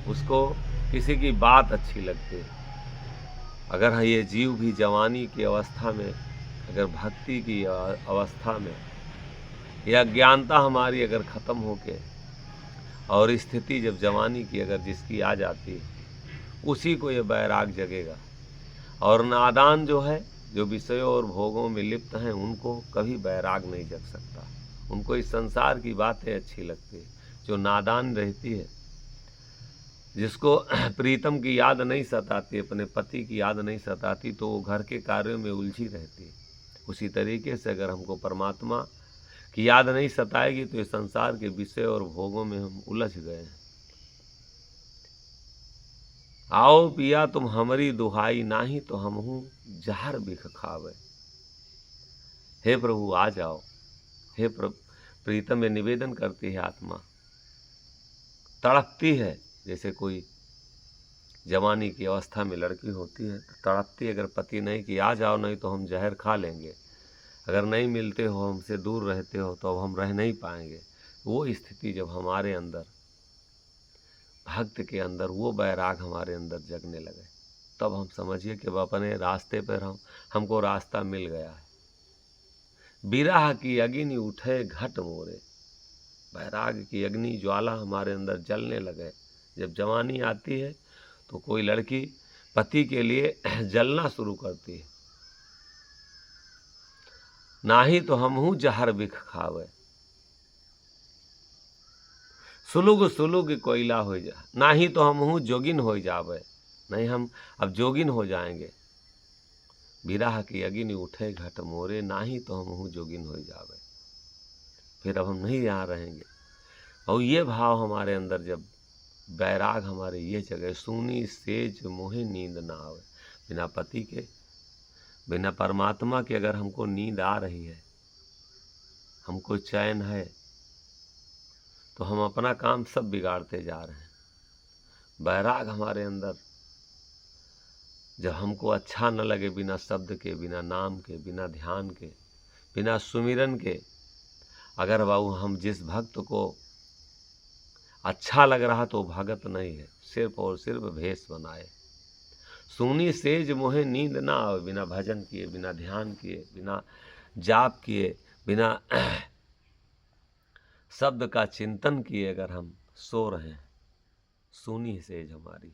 उसको किसी की बात अच्छी लगती है। अगर ये जीव भी जवानी की अवस्था में, अगर भक्ति की अवस्था में, या ज्ञानता हमारी अगर ख़त्म होके और स्थिति जब जवानी की अगर जिसकी आ जाती है, उसी को ये बैराग जगेगा। और नादान जो है, जो विषयों और भोगों में लिप्त हैं, उनको कभी बैराग नहीं जग सकता। उनको इस संसार की बातें अच्छी लगती है। जो नादान रहती है, जिसको प्रीतम की याद नहीं सताती, अपने पति की याद नहीं सताती, तो वो घर के कार्यों में उलझी रहती है। उसी तरीके से अगर हमको परमात्मा की याद नहीं सताएगी तो इस संसार के विषय और भोगों में हम उलझ गए हैं। आओ पिया तुम हमारी दुहाई, नाही तो हम हूँ जहर बिख खावे। हे प्रभु आ जाओ, हे प्रीतम में निवेदन करती है आत्मा, तड़पती है। जैसे कोई जवानी की अवस्था में लड़की होती है तो तड़पती है, अगर पति नहीं कि आ जाओ, नहीं तो हम जहर खा लेंगे, अगर नहीं मिलते हो, हमसे दूर रहते हो तो अब हम रह नहीं पाएंगे। वो स्थिति जब हमारे अंदर, भक्त के अंदर वो बैराग हमारे अंदर जगने लगे, तब हम समझिए कि अपने रास्ते पर हमको रास्ता मिल गया है। बिरह की अग्नि उठे घट मोरे, बैराग की अग्नि ज्वाला हमारे अंदर जलने लगे। जब जवानी आती है तो कोई लड़की पति के लिए जलना शुरू करती है। नाही तो हम हूँ जहर बिख खावे, सुलुग सुलुग कोयला हो जा, नाही तो हम हूँ जोगिन हो जावे, नहीं हम अब जोगिन हो जाएंगे। बिरह की अग्नि उठे घट मोरे, नाही तो हम हूँ जोगिन हो जावे, फिर अब हम नहीं यहाँ रहेंगे। और ये भाव हमारे अंदर जब बैराग हमारे ये जगह, सूनी सेज मोहे नींद ना आवे, बिना पति के, बिना परमात्मा के अगर हमको नींद आ रही है, हमको चैन है, तो हम अपना काम सब बिगाड़ते जा रहे हैं। बैराग हमारे अंदर जब हमको अच्छा न लगे, बिना शब्द के, बिना नाम के, बिना ध्यान के, बिना सुमिरन के, अगर बाबू हम जिस भक्त को अच्छा लग रहा तो भगत नहीं है, सिर्फ और सिर्फ भेष बनाए। सूनी सेज मोहे नींद ना आवे, बिना भजन किए, बिना ध्यान किए, बिना जाप किए, बिना शब्द का चिंतन किए अगर हम सो रहे हैं, सूनी सेज हमारी,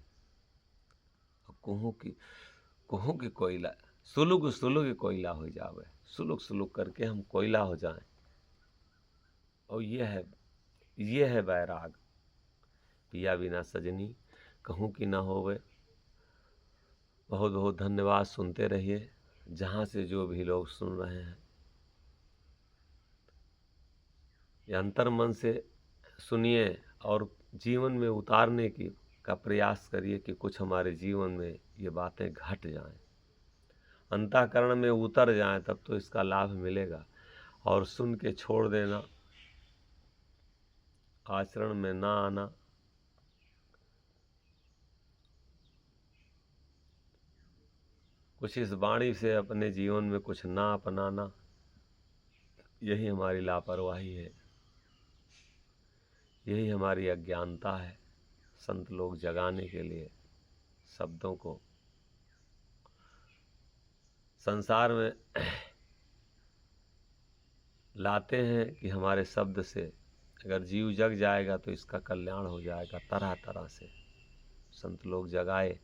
कुहू की कोयला, सुलुग सुलुग कोयला हो जावे, सुलुग सुलुग करके हम कोयला हो जाएं। और ये है ये है बैराग। पिया बिना सजनी कहूँ कि ना होवे। बहुत बहुत धन्यवाद। सुनते रहिए, जहाँ से जो भी लोग सुन रहे हैं, ये अंतर मन से सुनिए और जीवन में उतारने की का प्रयास करिए कि कुछ हमारे जीवन में ये बातें घट जाएं, अंतःकरण में उतर जाएं, तब तो इसका लाभ मिलेगा। और सुन के छोड़ देना, आचरण में ना आना, कुछ इस वाणी से अपने जीवन में कुछ ना अपनाना, यही हमारी लापरवाही है, यही हमारी अज्ञानता है। संत लोग जगाने के लिए शब्दों को संसार में लाते हैं कि हमारे शब्द से अगर जीव जग जाएगा तो इसका कल्याण हो जाएगा। तरह तरह से संत लोग जगाए